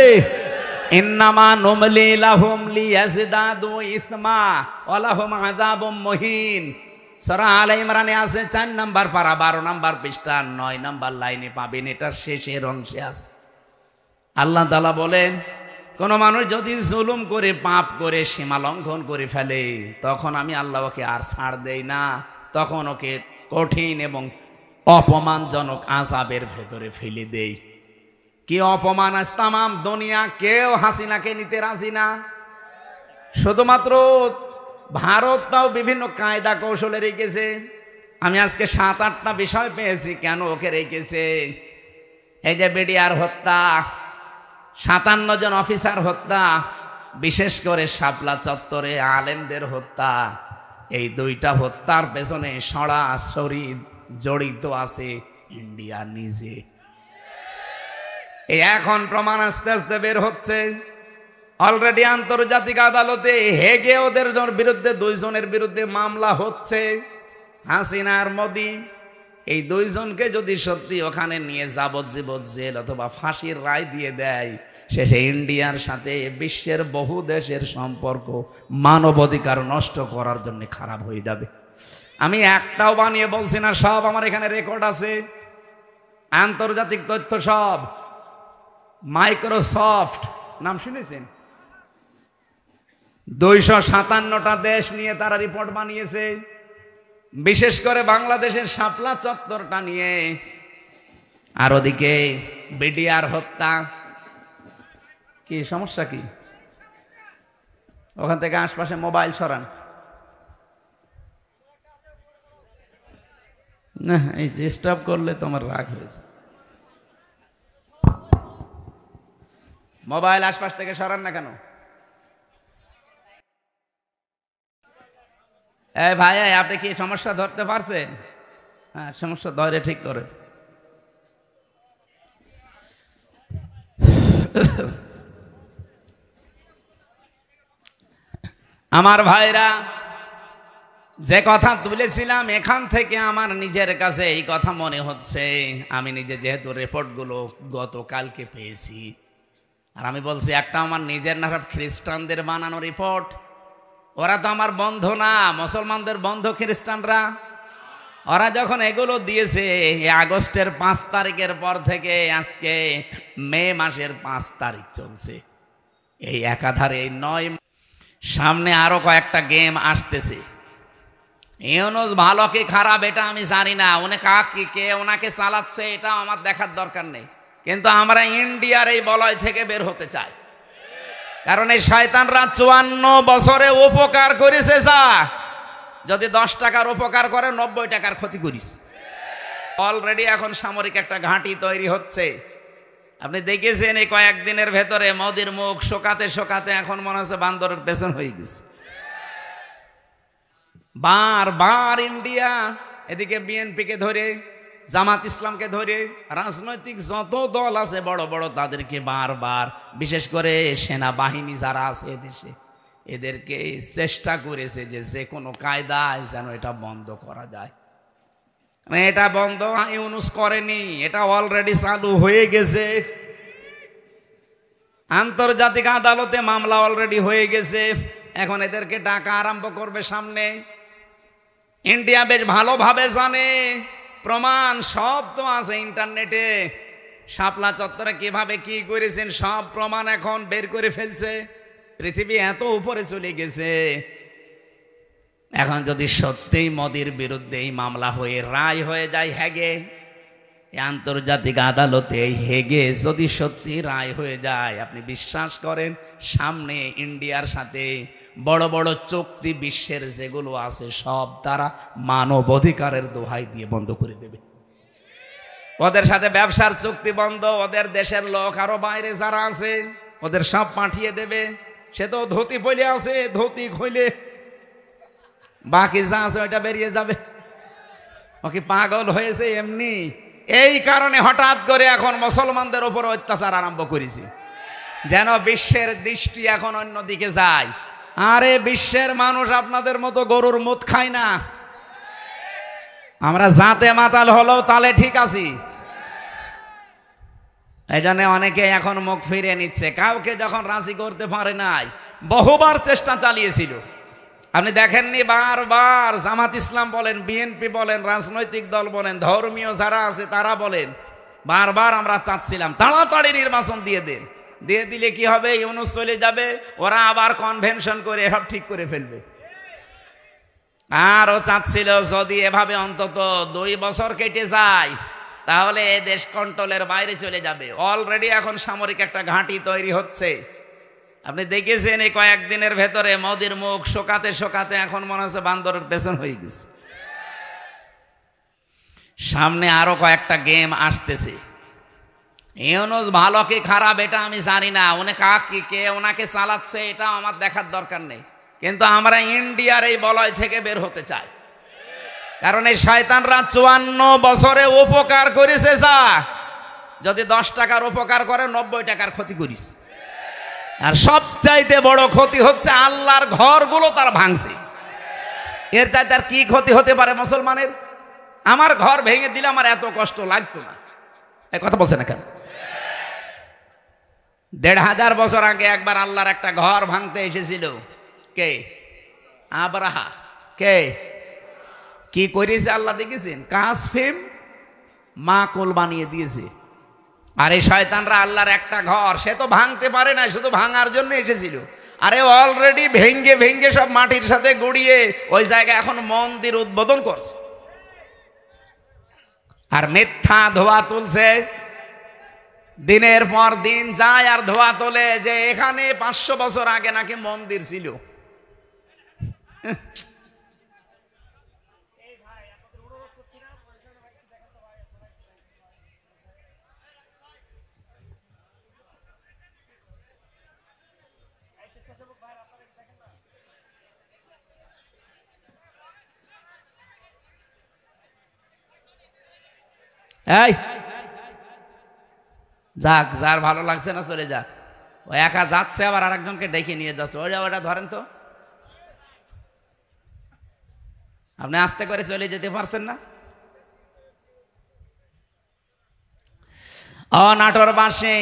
ইন্নামা নুমলি লাহুম লিয়াজদাদু ইসমা ওয়া লাহুম আযাবুম মুহিন। সূরা আলে ইমরানে আছে 4 নাম্বার পারা 12 নাম্বার পৃষ্ঠা 9 নাম্বার লাইনে পাবেন, এটা শেষের অংশে আছে। আল্লাহ তাআলা বলেন, কোন মানুষ যদি জুলুম করে, পাপ করে, সীমা লঙ্ঘন করে ফেলে, তখন আমি আল্লাহ ওকে আর ছাড় দেই না, তখন ওকে কঠিন এবং অপমানজনক আযাবের ভেতরে ফেলে দেই। কি অপমান! আজ তামাম দুনিয়া কেউ হাসিনাকে নিতে রাজি না। শুধুমাত্র ভারত তাও বিভিন্ন কায়দা কৌশলে রেখেছে। আমি আজকে 7-8টা বিষয় পেয়েছি কেন ওকে রেখেছে। এই যে বিডিআর হত্যা, 57 জন অফিসার হত্যা, বিশেষ করে শাপলা চত্বরে আলেমদের হত্যা, এই 2টা হত্যার পেছনে সরাসরি জড়িত আছে ইন্ডিয়া নিজে। এই এখন প্রমাণ আস্তে আস্তে বের হচ্ছে। অলরেডি আন্তর্জাতিক আদালতে হেগে ওদের বিরুদ্ধে 2 জনের বিরুদ্ধে মামলা হচ্ছে, হাসিনা আর মোদি। এই 2 জনকে যদি সত্যি ওখানে নিয়ে যাবজ্জীবন জেল অথবা ফাঁসির রায় দিয়ে দেয়, শেষে ইন্ডিয়ার সাথে বিশ্বের বহু দেশের সম্পর্ক মানবাধিকার নষ্ট করার জন্য খারাপ হয়ে যাবে। আমি একটাও বানিয়ে বলছি না, সব আমার এখানে রেকর্ড আছে, আন্তর্জাতিক তথ্য সব। মাইক্রোসফট নাম শুনেছেন? 257টা দেশ নিয়ে তারা রিপোর্ট বানিয়েছে, বিশেষ করে বাংলাদেশের শাপলা চত্বরটা নিয়ে। আর ওদিকে বিডিআর হত্যা। কি সমস্যা? কি ওখান থেকে আশপাশে মোবাইল সরান না, এই ডিস্টার্ব করলে তোমার রাগ হয়েছে। মোবাইল আশপাশ থেকে সরান না কেন? এই ভাই, আপনি কি সমস্যা ধরতে পারছেন? হ্যাঁ, সমস্যা ধরে ঠিক করে। আমার ভাইরা, যে কথা তুলেছিলাম, এখান থেকে আমার নিজের কাছে এই কথা মনে হচ্ছে, আমি নিজে যেহেতু রিপোর্টগুলো গতকালকে পেয়েছি, আর আমি বলছি একটা আমার নিজের না, খ্রিস্টানদের বানানো রিপোর্ট। ওরা তো আমার বন্ধু না, মুসলমানদের বন্ধু খ্রিস্টানরা। ওরা যখন এগুলো দিয়েছে আগস্টের 5 তারিখের পর থেকে আজকে মে মাসের 5 তারিখ চলছে, এই একাধারে এই নয়, সামনে আরো কয়েকটা গেম আসতেছে। ইউনূস ভালো কি খারাপ এটা আমি জানি না, উনি কে ওনাকে চালাচ্ছে এটা আমার দেখার দরকার নেই, কিন্তু আমরা ইন্ডিয়ার এই বলয় থেকে বের হতে চাই। কারণ এই শয়তানরা 54 বছরে উপকার করেছে, যা যদি 10 টাকার উপকার করে 90 টাকার ক্ষতি করিস। অলরেডি এখন সামরিক একটা ঘাঁটি তৈরি হচ্ছে। আপনি দেখেছেন এই কয়েকদিনের ভেতরে মোদির মুখ শোকাতে শোকাতে এখন মনে হচ্ছে বান্দরের পেছন হয়ে গেছে। বারবার ইন্ডিয়া এদিকে বিএনপিকে ধরে, জামাত ইসলামকে ধরে, রাজনৈতিক যত দল আছে বড় বড় তাদেরকে বারবার, বিশেষ করে সেনাবাহিনী যারা আছে এদেশে, এদেরকে চেষ্টা করেছে যে কোনো কায়দায় যেন এটা বন্ধ করা যায়। এটা বন্ধ ইউনূস করেনি, এটা অলরেডি চালু হয়ে গেছে। আন্তর্জাতিক আদালতে মামলা অলরেডি হয়ে গেছে, এখন এদেরকে ডাকা আরম্ভ করবে সামনে। ইন্ডিয়া বেশ ভালোভাবে জানে, প্রমাণ সব তো আছে ইন্টারনেটে। শাপলা চত্বরে কিভাবে কি করেছেন সব প্রমাণ এখন বের করে ফেলছে। পৃথিবী এত উপরে চলে গেছে। এখন যদি সত্যিই মোদির বিরুদ্ধে এই মামলা হয়ে রায় হয়ে যায় হেগে, আন্তর্জাতিক আদালতে হেগে যদি সত্যি রায় হয়ে যায়, আপনি বিশ্বাস করেন সামনে ইন্ডিয়ার সাথে বড় বড় চুক্তি বিশ্বের যেগুলো আছে সব তারা মানব অধিকারের দোহাই দিয়ে বন্ধ করে দেবে। ওদের সাথে ব্যবসার চুক্তি বন্ধ, ওদের দেশের লোক আরো বাইরে যারা আছে ওদের সব পাঠিয়ে দেবে। সে তো ধুতি পইলে আছে, ধুতি খুলে বাকি যা আছে ওইটা বেরিয়ে যাবে। ও কি পাগল হয়েছে এমনি? এই কারণে হঠাৎ করে এখন মুসলমানদের উপর অত্যাচার আরম্ভ করেছি, যেন বিশ্বের দৃষ্টি এখন অন্যদিকে যায়। আরে বিশ্বের মানুষ আপনাদের মতো গরুর মুত খায় না, আমরা জাতে মাতাল হলেও তালে ঠিক আছি। এই জন্য অনেকে এখন মুখ ফিরিয়ে নিচ্ছে। কাউকে যখন রাজি করতে পারে নাই, বহুবার চেষ্টা চালিয়েছিল। আপনি দেখেননি বারবার জামাত ইসলাম বলেন, বিএনপি বলেন, রাজনৈতিক দল বলেন, ধর্মীয় যারা আছে তারা বলেন, বারবার আমরা চাচ্ছিলাম তাড়াতাড়ি নির্বাচন দিয়ে দেন। দিয়ে দিলে কি হবে, ইউনূস চলে যাবে, ওরা আবার কনভেনশন করে সব ঠিক করে ফেলবে। আর ও চাচ্ছিল যদি এভাবে অন্তত 2 বছর কেটে যায় তাহলে এ দেশ কন্ট্রোলের বাইরে চলে যাবে। অলরেডি এখন সামরিক একটা ঘাঁটি তৈরি হচ্ছে। আপনি দেখেছেন এই কয়েকদিনের ভেতরে মোদির মুখ শোকাতে শোকাতে এখন মনে হচ্ছে বান্দরের পেছন হয়ে গেছে। সামনে আরো কয়েকটা গেম আসতেছে। ইউনূস ভালো কি খারাপ এটা আমি জানি না, উনি কে ওনাকে চালাচ্ছে এটা আমার দেখার দরকার নেই, কিন্তু আমরা ইন্ডিয়ার এই বলয় থেকে বের হতে চাই। কারণ এই শয়তানরা 54 বছরে উপকার করেছে, যা যদি 10 টাকার উপকার করে 90 টাকার ক্ষতি করিস। আর সবচাইতে বড় ক্ষতি হচ্ছে আল্লাহর ঘরগুলো তার ভাঙছে। এর চাইতে আর কি ক্ষতি হতে পারে মুসলমানের? আমার ঘর ভেঙে দিলে আমার এত কষ্ট লাগতো না। এই কথা বলছে না কেন? 1500 বছর আগে একবার আল্লাহর একটা ঘর ভাঙতে এসেছিল। কে? আব্রাহা। কে কি করেছে আল্লাহ দেখেছেন? কাসফিম মাকুল বানিয়ে দিয়েছে। আর এই শয়তানরা আল্লাহর একটা ঘর সে তো ভাঙতে পারে না, শুধু ভাঙার জন্য এসেছিল। আরে অলরেডি ভেঙ্গে ভেঙ্গে সব মাটির সাথে গড়িয়ে ওই জায়গায় এখন মন্দির উদ্বোধন করছে। আর মিথ্যা ধোয়া তুলছে, দিনের পর দিন যায় আর ধোয়া তোলে যে এখানে 500 বছর আগে নাকি মন্দির ছিল। এই যাক, যার ভালো লাগছে না চলে যাক। ও একা যাচ্ছে আবার আরেকজনকে ডেকে নিয়ে যাচ্ছে। ওটা ধরেন তো, আপনি আস্তে করে চলে যেতে পারছেন না? নাটোরবাসী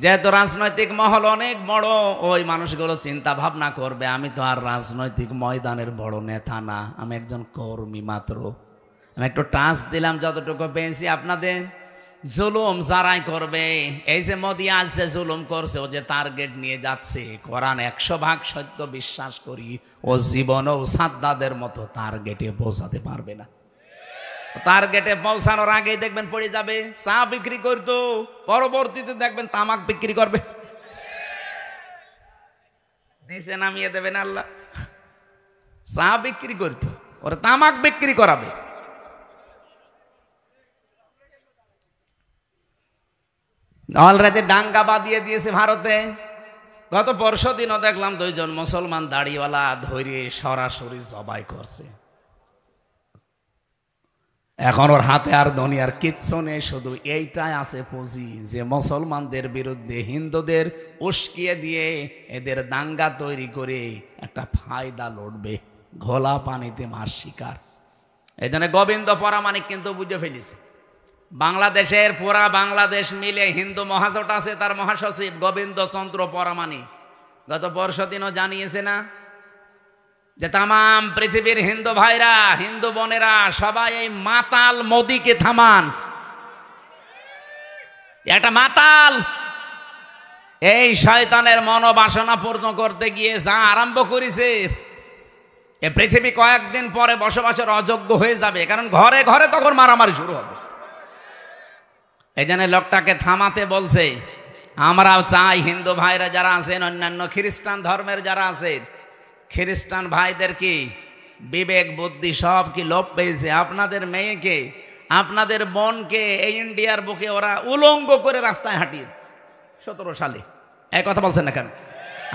যেহেতু রাজনৈতিক মহল অনেক বড়, ওই মানুষগুলো চিন্তা ভাবনা করবে আমি তো আর রাজনৈতিক ময়দানের বড় নেতা না, আমি একজন কর্মী মাত্র। আমি একটু টাচ দিলাম যতটুকু পেয়েছি আপনাদের, জুলুম যারাই করবে, এই যে মোদি আজ যে জুলুম করছে, ও যে টার্গেট নিয়ে যাচ্ছে, কোরআন 100% সত্য বিশ্বাস করি, ও জীবনেও সাদ্দাদের মতো টার্গেটে পৌঁছাতে পারবে না। টার্গেটে পৌঁছানোর আগেই দেখবেন পড়ে যাবে। চা বিক্রি করতো, পরবর্তীতে দেখবেন তামাক বিক্রি করবে, নিচে নামিয়ে দেবেন আল্লাহ। চা বিক্রি করতো, ওরা তামাক বিক্রি করাবে। অলরেডি ডাঙ্গা বাঁধিয়ে দিয়েছে ভারতে। গত পরশু দিনও দেখলাম 2 জন মুসলমান দাড়িওয়ালা ধরে সরাসরি জবাই করছে। এখন ওর হাতে আর দুনিয়ার কিচ্ছু নেই, শুধু এইটাই আছে পুঁজি যে মুসলমানদের বিরুদ্ধে হিন্দুদের উস্কিয়ে দিয়ে এদের দাঙ্গা তৈরি করে একটা ফায়দা লড়বে, ঘোলা পানিতে মাছ শিকার। এই জন্য গোবিন্দ পরামানিক কিন্তু বুঝে ফেলেছে, বাংলাদেশের পুরা বাংলাদেশ মিলে হিন্দু মহাজোট আছে, তার মহাসচিব গোবিন্দ চন্দ্র পরামানিক গত পরশু দিনও জানিয়েছে না যে তামাম পৃথিবীর হিন্দু ভাইরা, হিন্দু বোনেরা সবাই এই মাতাল মোদিকে থামান। একটা মাতাল এই শয়তানের মনোবাসনা পূর্ণ করতে গিয়ে যা আরম্ভ করেছে, এ পৃথিবী কয়েকদিন পরে বসবাসের অযোগ্য হয়ে যাবে, কারণ ঘরে ঘরে তখন মারামারি শুরু হবে। এই জন্য লোকটাকে থামাতে বলছে। আমরাও চাই হিন্দু ভাইরা যারা আছেন, অন্যান্য খ্রিস্টান ধর্মের যারা আছেন, খ্রিস্টান ভাইদের কি বিবেক বুদ্ধি সব কি লোপ পেয়েছে? আপনাদের মেয়েকে, আপনাদের বোনকে এই ইন্ডিয়ার বুকে ওরা উলঙ্গ করে রাস্তায় হাঁটিয়েছে 17 সালে। এই কথা বলছেন না কেন?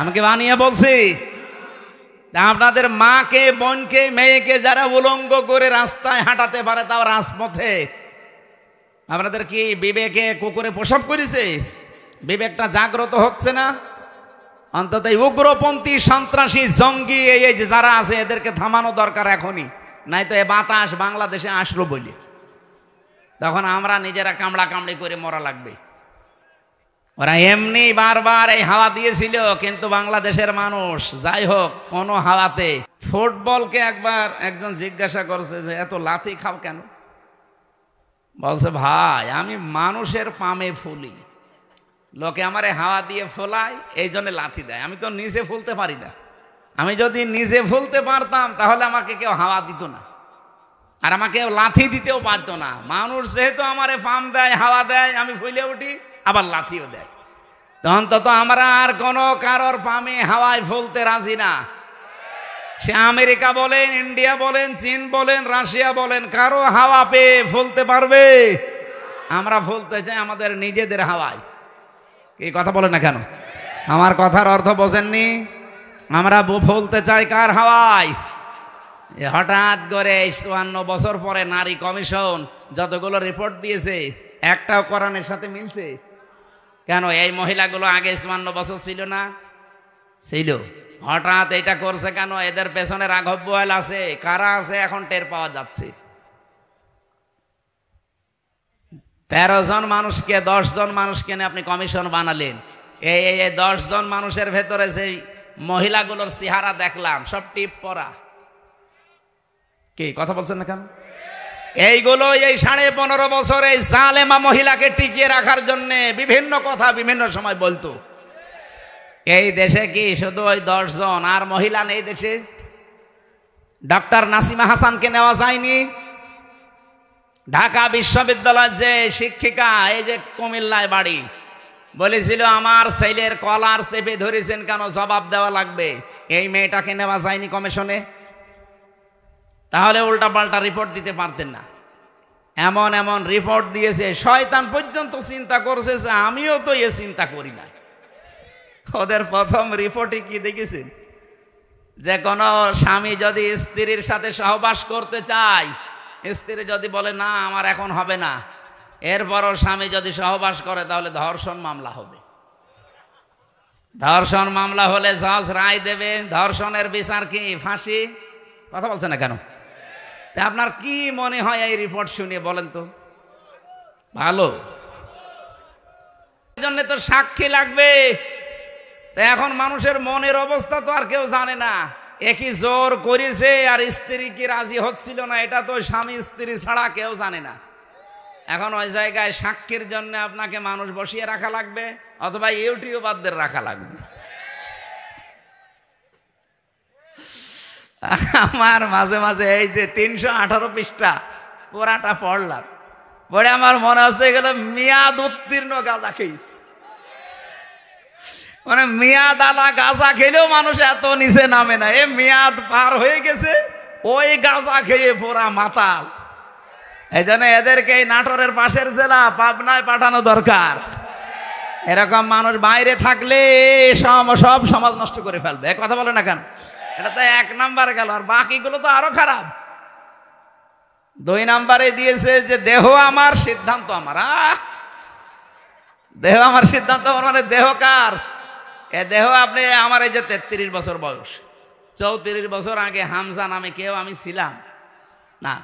আমাকে বানিয়ে বলছি, আপনাদের মাকে, বোনকে, মেয়েকে যারা উলঙ্গ করে রাস্তায় হাঁটাতে পারে, তাও রাজপথে, আপনাদের কি বিবেকে কুকুরে প্রসব করেছে? বিবেকটা জাগ্রত হচ্ছে না? অন্তত এই উগ্রপন্থী সন্ত্রাসী জঙ্গি এই যে যারা আছে, এদেরকে থামানো দরকার এখনই, নাই তো এ বাতাস বাংলাদেশে আসলো বলে তখন আমরা নিজেরা কামড়া কামড়ি করে মরা লাগবে। ওরা এমনি বারবার এই হাওয়া দিয়েছিল, কিন্তু বাংলাদেশের মানুষ, যাই হোক, কোন হাওয়াতে। ফুটবলকে একবার একজন জিজ্ঞাসা করছে যে এত লাথি খাও কেন? বলছে, ভাই আমি মানুষের পামে ফুলি, লোকে আমারে হাওয়া দিয়ে ফোলায়, এই জন্য লাথি দেয়। আমি তো নিজে ফুলতে পারি না, আমি যদি নিজে ফুলতে পারতাম তাহলে আমাকে কেউ হাওয়া দিত না, আর আমাকে লাথি দিতেও পারতো না। মানুষ যেহেতু আমারে পাম দেয়, হাওয়া দেয়, আমি ফুলে উঠি, আবার লাথিও দেয়। তো অন্তত আমরা আর কোনো কারোর পামে হাওয়ায় ফুলতে রাজি না। সে আমেরিকা বলেন, ইন্ডিয়া বলেন, চীন বলেন, রাশিয়া বলেন, কারো হাওয়া পেয়ে ফুলতে পারবে? আমরা ফুলতে চাই আমাদের নিজেদের হাওয়ায়। এই কথা বলেন না কেন? আমার কথার অর্থ বোঝেননি? আমরা ফুলতে চাই কার হাওয়ায়? হঠাৎ করে 54 বছর পরে নারী কমিশন যতগুলো রিপোর্ট দিয়েছে, একটাও কোরআনের সাথে মিলছে? কেন এই মহিলাগুলো আগে 54 বছর ছিল না? ছিল। হঠাৎ এটা করছে কেন? এদের পেছনে রাঘব বোয়াল আছে, কারা আছে এখন টের পাওয়া যাচ্ছে। 13 জন মানুষকে, 10 জন মানুষকে নিয়ে আপনি কমিশন বানালেন। এই 10 জন মানুষের ভেতরে সেই মহিলাগুলোর চেহারা দেখলাম, সব টিপ পরা। কি কথা বলছেন না কেন? এইগুলো এই 15.5 বছর এই জালেমা মহিলাকে টিকিয়ে রাখার জন্য বিভিন্ন কথা বিভিন্ন সময় বলতো। এই দেশে কি শুধু ওই 10 জন আর মহিলা নেই দেশে? ডক্টর নাসিমা হাসানকে নেওয়া যায়নি? ঢাকা বিশ্ববিদ্যালয়ের যে শিক্ষিকা, এই যে কুমিল্লায় বাড়ি, বলেছিল আমার ছেলের কলার চেপে ধরেছেন কেন, জবাব দেওয়া লাগবে। এই মেয়েটাকে নেওয়া যায়নি কমিশনে? তাহলে উল্টা পাল্টা রিপোর্ট দিতে পারতেন না? এমন এমন রিপোর্ট দিয়েছে, শয়তান পর্যন্ত চিন্তা করছে যে আমিও তো এ চিন্তা করি না। ওদের প্রথম রিপোর্টে কি দেখেছেন? যে কোনো স্বামী যদি স্ত্রীর সাথে সহবাস করতে চায়, স্ত্রী যদি বলে না আমার এখন হবে না, এরপরও স্বামী যদি সহবাস করে, তাহলে ধর্ষণ মামলা হবে। ধর্ষণ মামলা হলে জজ রায় দেবে, ধর্ষণের বিচার কি ফাঁসি? কথা বলছে না কেন? আপনার কি মনে হয় এই রিপোর্ট শুনে বলেন তো? ভালো, এই জন্য তো সাক্ষী লাগবে। এখন মানুষের মনের অবস্থা তো আর কেউ জানে না। একই জোর করেছে আর স্ত্রী কি রাজি হচ্ছিল না, এটা তো স্বামী স্ত্রী ছাড়া কেউ জানে না। এখন ওই জায়গায় সাক্ষীর জন্য আপনাকে মানুষ বসিয়ে রাখা লাগবে, অথবা ইউটিউবারদের রাখা লাগবে। আমার মাঝে মাঝে এই যে 318 পৃষ্ঠা পুরাটা পড়লাম, পড়ে আমার মনে হচ্ছে এগুলো মেয়াদ উত্তীর্ণ গাঁজা খেয়েছে। মানে মেয়াদ আলা গাঁজা খেলেও মানুষ এত নিচে নামে না, এ মেয়াদ পার হয়ে গেছে, ওই গাঁজা খেয়ে পুরা মাতাল। এই জন্য এদেরকে এই নাটোরের পাশের জেলা পাবনায় পাঠানো দরকার। এরকম মানুষ বাইরে থাকলে সব সমাজ নষ্ট করে ফেলবে। এক কথা বলে না কেন? এটা তো 1 নাম্বার গেল, আর বাকিগুলো তো আরো খারাপ। 2 নাম্বারে দিয়েছে যে দেহ আমার সিদ্ধান্ত আমার। দেহ আমার সিদ্ধান্ত আমার মানে দেহ কার? এ দেহ আপনি আমার এই যে 33 বছর বয়স, 34 বছর আগে হামজা নামে কেউ আমি ছিলাম না।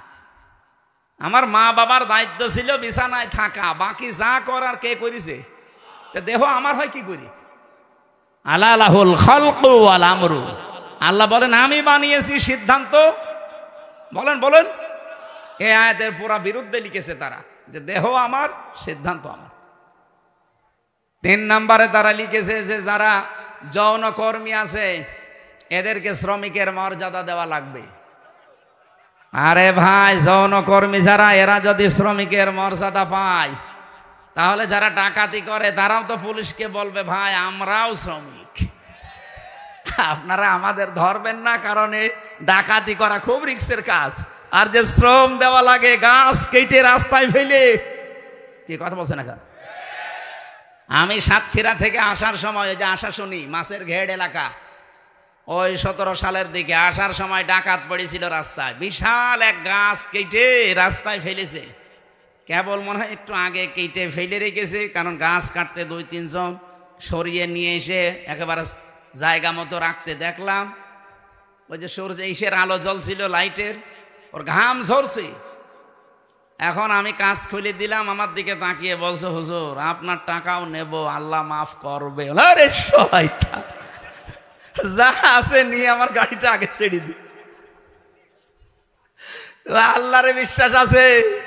আমার মা বাবার দায়িত্ব ছিল বিছানায় থাকা, বাকি যা করার কে করেছে? দেহ আমার হয় কি করি? আলাহুল খালকু ওয়াল আমরু। আল্লাহ বলেন আমি বানিয়েছি, সিদ্ধান্ত বলেন বলেন। এই আয়াতের পুরা বিরুদ্ধে লিখেছে তারা, যে দেহ আমার সিদ্ধান্ত আমার। 3 নাম্বারে তারা লিখেছে যে যারা যৌন কর্মী আছে এদেরকে শ্রমিকের মর্যাদা দেওয়া লাগবে। আরে ভাই, যৌন কর্মী যারা, এরা যদি শ্রমিকের মর্যাদা পায়, তাহলে যারা ডাকাতি করে তারাও তো পুলিশকে বলবে ভাই আমরাও শ্রমিক, আপনারা আমাদের ধরবেন না, কারণ এই ডাকাতি করা খুব রিস্কের কাজ। আর যে শ্রম দেওয়া লাগে গাছ কেটে রাস্তায় ফেলে, কি কথা বলছে না? আমি সাতক্ষীরা থেকে আসার সময়, ওই যে আশাশুনি মাছের ঘেড় এলাকা, ওই 17 সালের দিকে আসার সময় ডাকাত পড়েছিল রাস্তায়, বিশাল এক গাছ কেটে রাস্তায় ফেলেছে। কেবল মনে হয় একটু আগে কেটে ফেলে রেখেছে, কারণ গাছ কাটতে 2-3 জন সরিয়ে নিয়ে এসে একেবারে জায়গা মতো রাখতে দেখলাম। ওই যে সূর্য ইসের আলো জ্বলছিল লাইটের, ওর ঘাম ঝরছে। এখন আমি কাজ খুলে দিলাম, আমার দিকে তাকিয়ে বলছে হুজুর আপনার টাকাও নেব, আল্লাহ মাফ করবে। আরে শয়তান, যা আছে নিয়ে আমার গাড়িটা আগে ছেড়ে দি। আল্লাহরে বিশ্বাস আছে।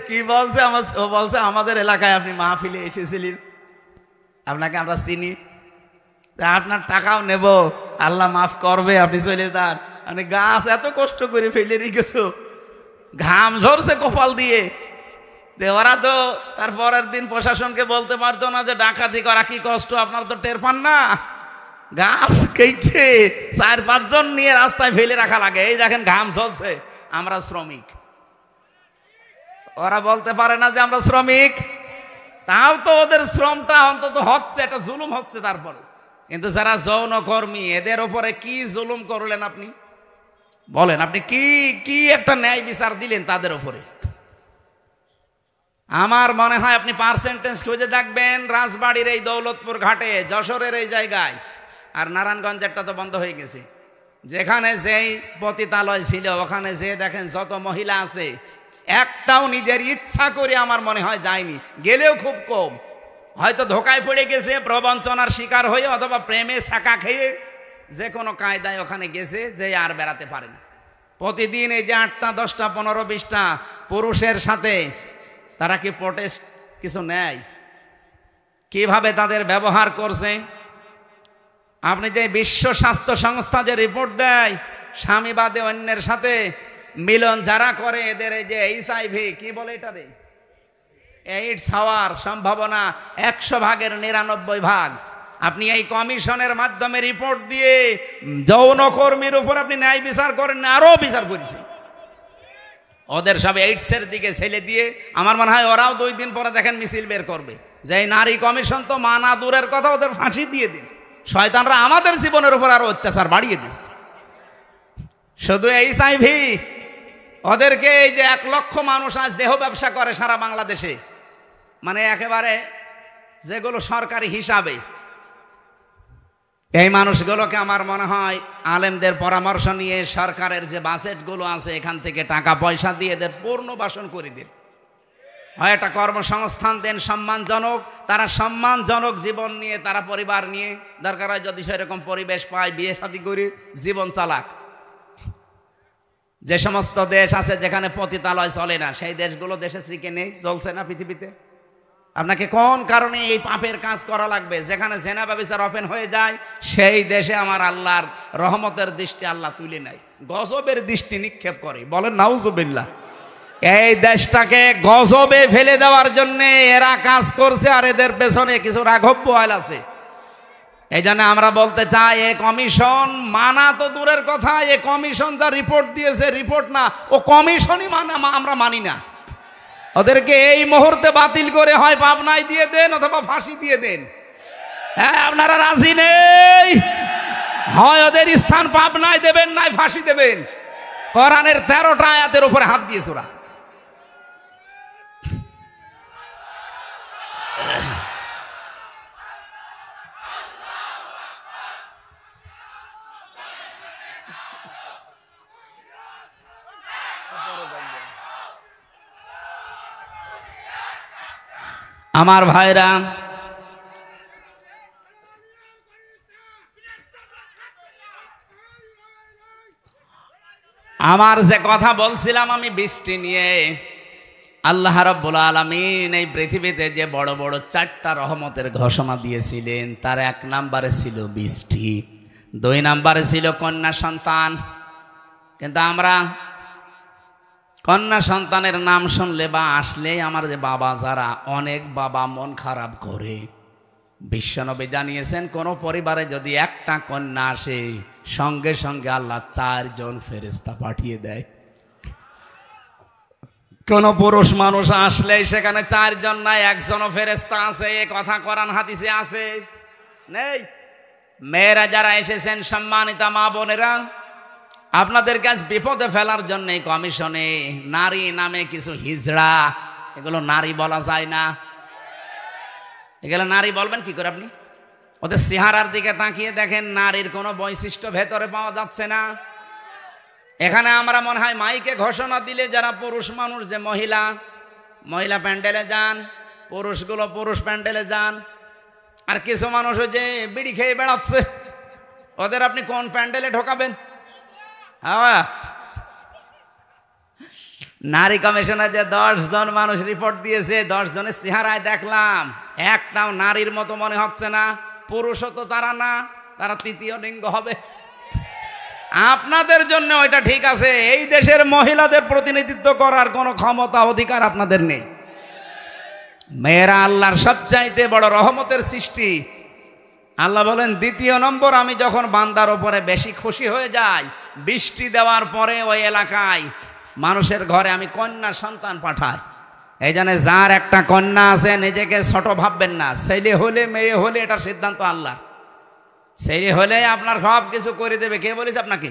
কি বলছে? ও বলছে আমাদের এলাকায় আপনি মাহফিলে এসেছিলেন, আপনাকে আমরা চিনি, আপনার টাকাও নেব, আল্লাহ মাফ করবে, আপনি চলে যান। মানে গাছ এত কষ্ট করে ফেলে রেখেছো, ঘাম ঝরছে কপাল দিয়ে। ওরা তো তার পরের দিন প্রশাসনকে বলতে পারতো না যে ডাকাতি করা কি কষ্ট, আপনারা তো টের পান না? গাছ কেটে 4-5 জন নিয়ে রাস্তায় ফেলে রাখা লাগে। এই দেখেন ঘাম ঝরছে, আমরা শ্রমিক। ওরা বলতে পারে না যে আমরা শ্রমিক, তাও তো ওদের শ্রমটা অন্তত হচ্ছে, এটা জুলুম হচ্ছে তারপর। কিন্তু যারা যৌন কর্মী এদের উপরে কি জুলুম করলেন আপনি? বলেন, আপনি কি কি একটা ন্যায় বিচার দিলেন তাদের উপরে? আমার মনে হয় আপনি পার্সেন্টেজ খুঁজে দেখবেন, রাজবাড়ির এই দৌলতপুর ঘাটে, যশোরের এই জায়গায়, আর নারায়ণগঞ্জেরটা তো বন্ধ হয়ে গেছে, যেখানে যেই পতিতালয় ছিল ওখানে যে দেখেন যত মহিলা আছে, একটাও নিজের ইচ্ছা করে আমার মনে হয় যায়নি, গেলেও খুব কম। হয়তো ধোকায় পড়ে গেছে, প্রবঞ্চনার শিকার হয়ে, অথবা প্রেমে ছাকা খেয়ে যে কোনো কায়দায় ওখানে গেছে, যে আর বেড়াতে পারে না। প্রতিদিন এই যে 8টা 10টা 15 20টা পুরুষের সাথে তারা কি প্রোটেস্ট কিছু নেয়? কিভাবে তাদের ব্যবহার করছে? আপনি যে বিশ্ব স্বাস্থ্য সংস্থা যে রিপোর্ট দেয়, স্বামী বাদে অন্যের সাথে মিলন যারা করে এদের এই যে HIV কি বলে এটারে, এইডস হওয়ার সম্ভাবনা 100 ভাগের 99 ভাগ। আপনি এই কমিশনের মাধ্যমে রিপোর্ট দিয়ে যৌনকর্মীর উপর আপনি ন্যায় বিচার করেন না, আরো বিচার করেছেন। ওদের সব এইডসের দিকে ছেলে দিয়ে আমার মনে হয় ওরাও 2 দিন পরে দেখেন মিছিল বের করবে যে নারী কমিশন তো মানা দূরের কথা, ওদের ফাঁসি দিয়ে দিন। শয়তানরা আমাদের জীবনের উপর আরো অত্যাচার বাড়িয়ে দিচ্ছে। শুধু HIV, ওদেরকে এই যে 1 লক্ষ মানুষ আজ দেহ ব্যবসা করে সারা বাংলাদেশে, মানে একেবারে যেগুলো সরকারি হিসাবে, এই মানুষগুলোকে আমার মনে হয় আলেমদের পরামর্শ নিয়ে সরকারের যে বাজেটগুলো আছে এখান থেকে টাকা পয়সা দিয়ে এদের পুনর্বাসন করে দিন, হয় একটা কর্মসংস্থান দেন সম্মানজনক, তারা সম্মানজনক জীবন নিয়ে, তারা পরিবার নিয়ে, দরকার হয় যদি সেরকম পরিবেশ পায় বিয়ে শাদী করে জীবন চালাক। যে সমস্ত দেশ আছে যেখানে পতিতালয় চলে না, সেই দেশগুলো দেশে শ্রীকে নেই, চলছে না পৃথিবীতে। আপনাকে কোন কারণে এই পাপের কাজ করা লাগবে? যেখানে জেনা ব্যভিচার ওপেন হয়ে যায় সেই দেশে আমার আল্লাহর রহমতের দৃষ্টি আল্লাহ তুলে নেয়, গজবের দৃষ্টি নিক্ষেপ করে। বলেন নাউজুবিল্লাহ। এই দেশটাকে গজবে ফেলে দেওয়ার জন্য এরা কাজ করছে, আর এদের পেছনে কিছু রাঘব বোয়াল আছে। এই জন্য আমরা বলতে চাই, এ কমিশন মানা তো দূরের কথা, এ কমিশন যা রিপোর্ট দিয়েছে রিপোর্ট না, ও কমিশনই আমরা মানি না। ওদেরকে এই মুহূর্তে বাতিল করে হয় পাবনায় দিয়ে দেন অথবা ফাঁসি দিয়ে দেন। হ্যাঁ, আপনারা রাজি নেই? হয় ওদের স্থান পাবনায় দেবেন, নাই ফাঁসি দেবেন। কোরআনের 13টা আয়াতের উপরে হাত দিয়েছে ওরা। আমার ভাইরা, আমার যে কথা বলছিলাম আমি বৃষ্টি নিয়ে, আল্লাহ রাব্বুল আলামিন এই পৃথিবীতে যে বড় বড় 4টা রহমতের ঘোষণা দিয়েছিলেন, তার 1 নম্বরে ছিল বৃষ্টি, 2 নম্বরে ছিল কন্যা সন্তান। কিন্তু আমরা কন্যা সন্তানের নাম শুনলে বা আসলে আমার যে বাবা যারা, অনেক বাবা মন খারাপ করে। বিশ্বনবী জানিয়েছেন, কোন পরিবারে যদি একটা কন্যা আসে সঙ্গে সঙ্গে আল্লাহ 4 জন ফেরেশতা পাঠিয়ে দেয়। কোন পুরুষ মানুষ আসলে সেখানে 4 জন নাই, 1 জনও ফেরেশতা আছে। এ কথা কোরআন হাদিসে আছে নেই? মেয়েরা যারা এসেছেন, সম্মানিতা মা বোনেরা, আপনাদের কাছে বিপদে ফেলার জন্য এই কমিশনে নারী নামে কিছু হিজড়া, এগুলো নারী বলা যায় না। এগুলো নারী বলবেন কি করে আপনি? ওদের চেহারার দিকে তাকিয়ে দেখেন, নারীর কোনো বৈশিষ্ট্য ভেতরে পাওয়া যাচ্ছে না। এখানে আমরা মনে হয় মাইকে ঘোষণা দিলে যারা পুরুষ মানুষ, যে মহিলা মহিলা প্যান্ডেলে যান, পুরুষগুলো পুরুষ প্যান্ডেলে যান, আর কিছু মানুষ ওই যে বিড়ি খেয়ে বেড়াচ্ছে, ওদের আপনি কোন প্যান্ডেলে ঢোকাবেন? হ্যাঁ, নারী কমিশনে যে 10 জন মানুষ রিপোর্ট দিয়েছে, 10 জনের চেহারায় দেখলাম একটাও নারীর মতো মনে হচ্ছে না। পুরুষও তো তারা না, তারা তৃতীয় লিঙ্গ হবে। আপনাদের জন্য ওইটা ঠিক আছে, এই দেশের মহিলাদের প্রতিনিধিত্ব করার কোনো ক্ষমতা অধিকার আপনাদের নেই। মেয়েরা আল্লাহর সবচাইতে বড় রহমতের সৃষ্টি। আল্লাহ বলেন, 2 নম্বর, আমি যখন বান্দার উপরে বেশি খুশি হয়ে যাই, বৃষ্টি দেওয়ার পরে ওই এলাকায় মানুষের ঘরে আমি কন্যা সন্তান পাঠাই। এই জন্য যার একটা কন্যা আছে নিজেকে ছোট ভাববেন না। ছেলে হলে মেয়ে হলে এটা সিদ্ধান্ত আল্লাহ। ছেলে হলে আপনার সব কিছু করে দেবে, কে বলেছে আপনাকে?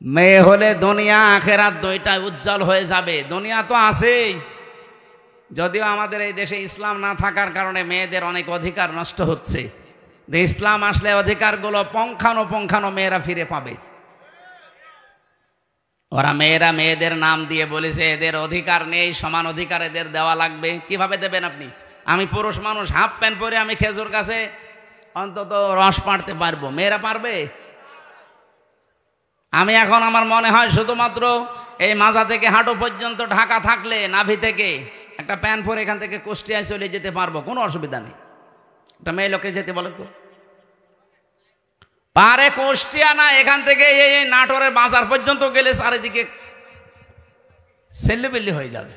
মেয়ে হলে দুনিয়া আখেরাত দুইটাই উজ্জ্বল হয়ে যাবে। দুনিয়া তো আছেই, যদিও আমাদের এই দেশে ইসলাম না থাকার কারণে মেয়েদের অনেক অধিকার নষ্ট হচ্ছে। ইসলাম আসলে অধিকারগুলো পঙ্খানো মেয়েরা ফিরে পাবে। ওরা মেয়েরা মেয়েদের নাম দিয়ে বলেছে এদের অধিকার নেই, সমান অধিকার এদের দেওয়া লাগবে। কিভাবে দেবেন আপনি? আমি পুরুষ মানুষ, হাফ প্যান্ট পরে আমি খেজুর গাছে অন্তত রস পাড়তে পারবো, মেয়েরা পারবে? আমি এখন আমার মনে হয় শুধুমাত্র এই মাজা থেকে হাঁটু পর্যন্ত ঢাকা থাকলে, নাভি থেকে একটা প্যান্ট পরে এখান থেকে কুষ্টিয়ায় চলে যেতে পারবো, কোনো অসুবিধা নেই। একটা মেয়ে লোকে যেতে বলে তো পারে? কুষ্টিয়া না, এখান থেকে এই নাটোরের বাজার পর্যন্ত গেলে চারিদিকে সেল্লিবিল্লি হয়ে যাবে।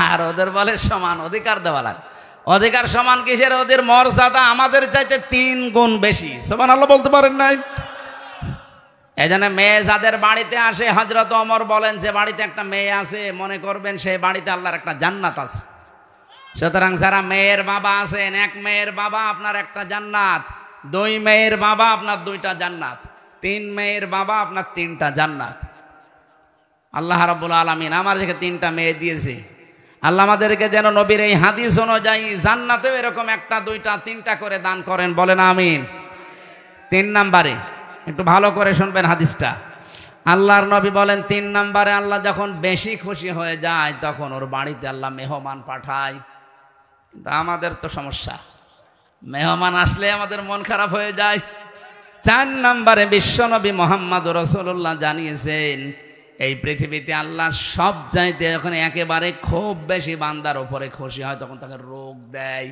আর ওদের বলে সমান অধিকার দেওয়া লাগে। অধিকার সমান কিসের? ওদের মর্যাদা আমাদের চাইতে 3 গুণ বেশি। সুবহানাল্লাহ বলতে পারেন নাই? এই জন্য মেয়ে যাদের বাড়িতে আসে, হযরত ওমর বলেন, যে বাড়িতে একটা মেয়ে আছে মনে করবেন সেই বাড়িতে আল্লাহর একটা জান্নাত আছে। সুতরাং যারা মেয়ের বাবা আছেন, 1 মেয়ের বাবা আপনার একটা জান্নাত, 2 মেয়ের বাবা আপনার 2টা জান্নাত, 3 মেয়ের বাবা আপনার 3টা জান্নাত। আল্লাহ রাব্বুল আলামিন আমাদেরকে 3টা মেয়ে দিয়েছে। আল্লাহ আমাদেরকে যেন নবীর এই হাদিস অনুযায়ী জান্নাতেও এরকম 1টা 2টা 3টা করে দান করেন, বলেন আমিন। 3 নম্বরে একটু ভালো করে শুনবেন হাদিসটা। আল্লাহর নবী বলেন 3 নম্বরে আল্লাহ যখন বেশি খুশি হয়ে যায় তখন ওর বাড়িতে আল্লাহ মেহমান পাঠায়। কিন্তু আমাদের তো সমস্যা, মেহমান আসলে আমাদের মন খারাপ হয়ে যায়। 4 নম্বরে বিশ্বনবী মুহাম্মদ রাসূলুল্লাহ জানিয়েছেন এই পৃথিবীতে আল্লাহ সব চাইতে যখন একেবারে খুব বেশি বান্দার উপরে খুশি হয় তখন তাকে রোগ দেয়।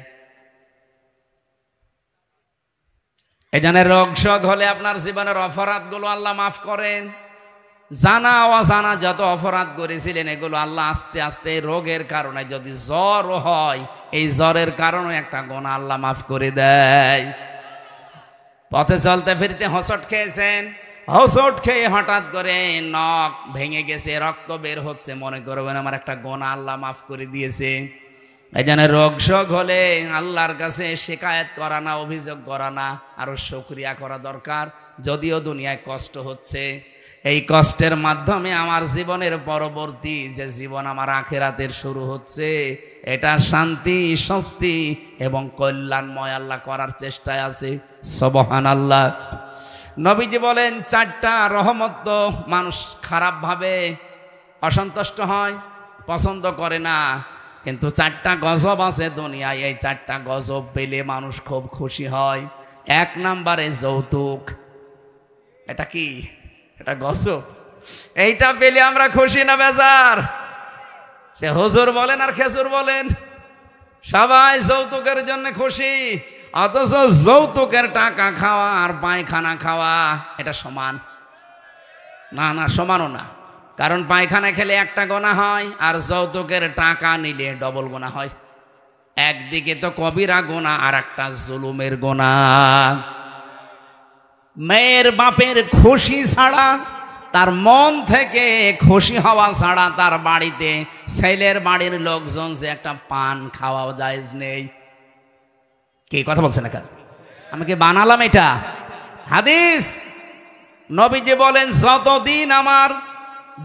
এই জন্য রোগ শোক হলে আপনার জীবনের অপরাধগুলো আল্লাহ মাফ করেন। জানা অজানা যত অপরাধ করেছিলেন এগুলো আল্লাহ আস্তে আস্তে রোগের কারণে, যদি জ্বর হয় এই জ্বরের কারণে একটা গুনাহ আল্লাহ মাফ করে দেয়। পথে চলতে ফিরতে হোঁচট খেয়েছেন, হোঁচট খেয়ে হঠাৎ করে নখ ভেঙে গেছে, রক্ত বের হচ্ছে, মনে করবেন আমার একটা গুনাহ আল্লাহ মাফ করে দিয়েছে। এই জন্য রোগ শোক হলে আল্লাহর কাছে শিকায়েত করা না, অভিযোগ করা না, আরো শুকরিয়া করা দরকার। যদিও দুনিয়ায় কষ্ট হচ্ছে, এই কষ্টের মাধ্যমে আমার জীবনের পরবর্তী যে জীবন আমার আখিরাতের শুরু হচ্ছে এটা শান্তি, স্বস্তি এবং কল্যাণময় আল্লাহ করার চেষ্টায় আছে। সুবহানাল্লাহ। নবীজি বলেন 4টা রহমত তো মানুষ খারাপ ভাবে অসন্তুষ্ট হয়, পছন্দ করে না, কিন্তু 4টা গজব আছে দুনিয়ায়, এই 4টা গজব পেলে মানুষ খুব খুশি হয়। 1 নম্বরে যৌতুক। এটা কি? এটা গজব। এইটা পেলে আমরা খুশি না বেজার? সে হুজুর বলেন আর খেজুর বলেন, সবাই যৌতুকের জন্য খুশি, অথচ যৌতুকের টাকা খাওয়া আর পায়খানা খাওয়া এটা সমান না? না, সমানও না। কারণ পায়খানা খেলে একটা গুনাহ হয় আর যৌতুকের টাকা নিলে ডবল গুনাহ হয়। একদিকে তো কবিরা গুনাহ আর একটা জুলুমের গুনাহ। মেয়ের বাপের খুশি ছাড়া, তার মন থেকে খুশি হওয়া ছাড়া তার বাড়িতে ছেলের বাড়ির লোকজন যে একটা পান খাওয়া জায়েজ নেই। কি কথা বলছেন? আমি কি বানালাম এটা? হাদিস। নবীজি বলেন যতদিন আমার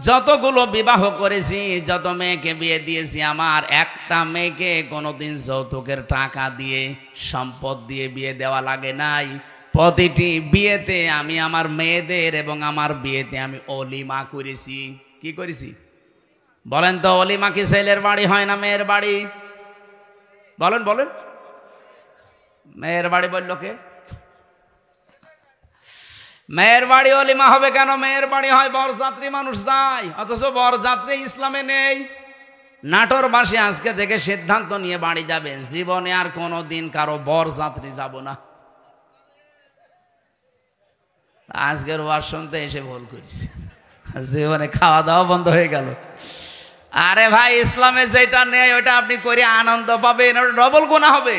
যতগুলো বিবাহ করেছি, যত মেয়েকে বিয়ে দিয়েছি, আমার একটা মেয়েকে কোনোদিন যৌতুকের টাকা দিয়ে, সম্পদ দিয়ে বিয়ে দেওয়া লাগে নাই। প্রতিটি বিয়েতে আমি আমার মেয়েদের এবং আমার বিয়েতে আমি অলিমা করেছি। কি করেছি বলেন তো? অলিমা কি ছেলের বাড়ি হয় না মেয়ের বাড়ি? বলেন বলেন। মেয়ের বাড়ি বলল কে? মেয়ের বাড়ি অলিমা হবে কেন? মেয়ের বাড়ি হয় বরযাত্রী মানুষ যায়, অথচ বরযাত্রী ইসলামে নেই। নাটোরবাসী আজকে থেকে সিদ্ধান্ত নিয়ে বাড়ি যাবেন, জীবনে আর কোনোদিন কারো বরযাত্রী যাব না। আজকের ওয়াজ শুনতে এসে ভুল করেছে, জীবনে খাওয়া দাওয়া বন্ধ হয়ে গেল। আরে ভাই, ইসলামে যেটা নেই ওটা আপনি করে আনন্দ পাবেন, ওটা ডবল গুনাহ হবে।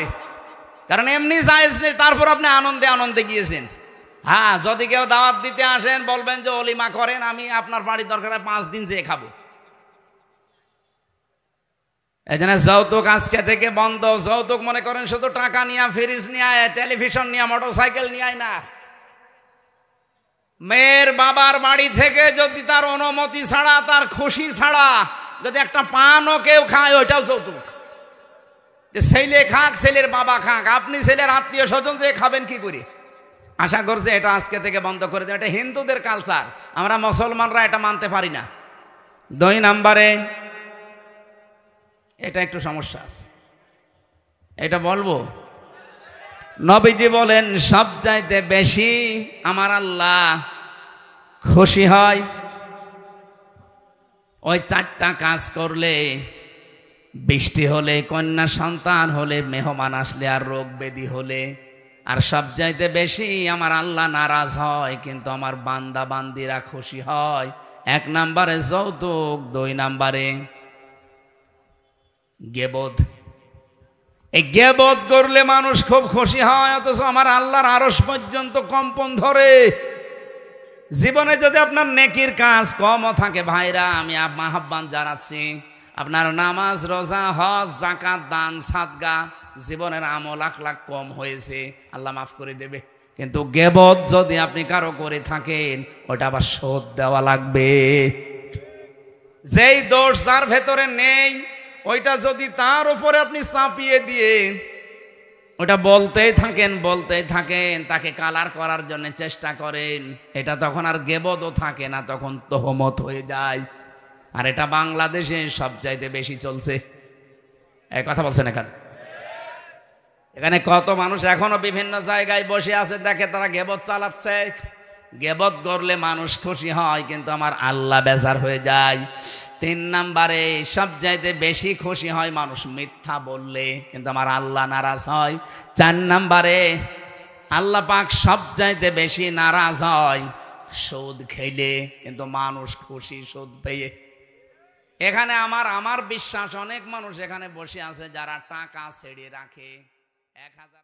কারণ এমনি জায়েজ নেই, তারপর আপনি আনন্দে আনন্দে গিয়েছেন। হ্যাঁ, যদি কেউ দাওয়াত দিতে আসেন বলবেন যে অলিমা করেন, আমি আপনার বাড়ির দরকার 5 দিন যেয়ে খাবো। এই জন্য যৌতুক আজকে থেকে বন্ধ। যৌতুক মনে করেন শুধু টাকা নিয়ে, ফ্রিজ নিয়ে, টেলিভিশন নিয়ে, মোটরসাইকেল নিয়ে না। মেয়ের বাবার বাড়ি থেকে যদি তার অনুমতি ছাড়া, তার খুশি ছাড়া যদি একটা পানও কেউ খায়, ওইটাও যৌতুক। যে ছেলে খাক, ছেলের বাবা খাক, আপনি ছেলের আত্মীয় স্বজন যে খাবেন কি করে? আশা করছে এটা আজকে থেকে বন্ধ করে দেয়। এটা হিন্দুদের কালচার, আমরা মুসলমানরা এটা মানতে পারি না। 2 নম্বরে এটা একটু সমস্যা আছে, এটা বলবো। নবীজি বলেন সবচাইতে বেশি আমার আল্লাহ খুশি হয় ওই 4টা কাজ করলে। বৃষ্টি হলে, কন্যা সন্তান হলে, মেহমান আসলে, আর রোগ ব্যাধি হলে। আর সবচাইতে বেশি আমার আল্লাহ নারাজ হয় কিন্তু আমার বান্দা বান্দিরা খুশি হয়। 1 নম্বরে যৌতুক, 2 নম্বরে গীবত। এই গীবত করলে মানুষ খুব খুশি হয়, অথচ আমার আল্লাহর আরশ পর্যন্ত কম্পন ধরে। জীবনে যদি আপনার নেকির কাজ কমও থাকে ভাইরা, আমি আহ্বান জানাচ্ছি, আপনার নামাজ, রোজা, হজ, যাকাত, দান, সাদকা, জীবনের আমল আখলাক কম হয়েছে, আল্লাহ মাফ করে দেবে। কিন্তু গীবত যদি আপনি কারো করে থাকেন, ওটা আবার শোধ দেওয়া লাগবে। যেই দোষ যার ভেতরে নেই, ওইটা যদি তার উপরে আপনি চাপিয়ে দিয়ে ওটা বলতেই থাকেন, তাকে কালার করার জন্য চেষ্টা করেন, এটা তখন আর গীবতও থাকে না, তখন তোহমত হয়ে যায়। আর এটা বাংলাদেশে সবচাইতে বেশি চলছে। এই কথা বলছেন এখানে। এখানে কত মানুষ এখনো বিভিন্ন জায়গায় বসে আছে, দেখে তারা গেবত চালাচ্ছে। গেবত করলে মানুষ খুশি হয়, কিন্তু আমার আল্লাহ বেজার হয়ে যায়। 3 নম্বরে সবচাইতে বেশি খুশি হয় মানুষ মিথ্যা বললে, কিন্তু আমার আল্লাহ নারাজ হয়। 4 নম্বরে আল্লাহ পাক সবচাইতে বেশি নারাজ হয় সুদ খেলে, কিন্তু মানুষ খুশি সুদ পেয়ে। এখানে আমার বিশ্বাস অনেক মানুষ এখানে বসে আছে যারা টাকা ছেড়ে রাখে 1000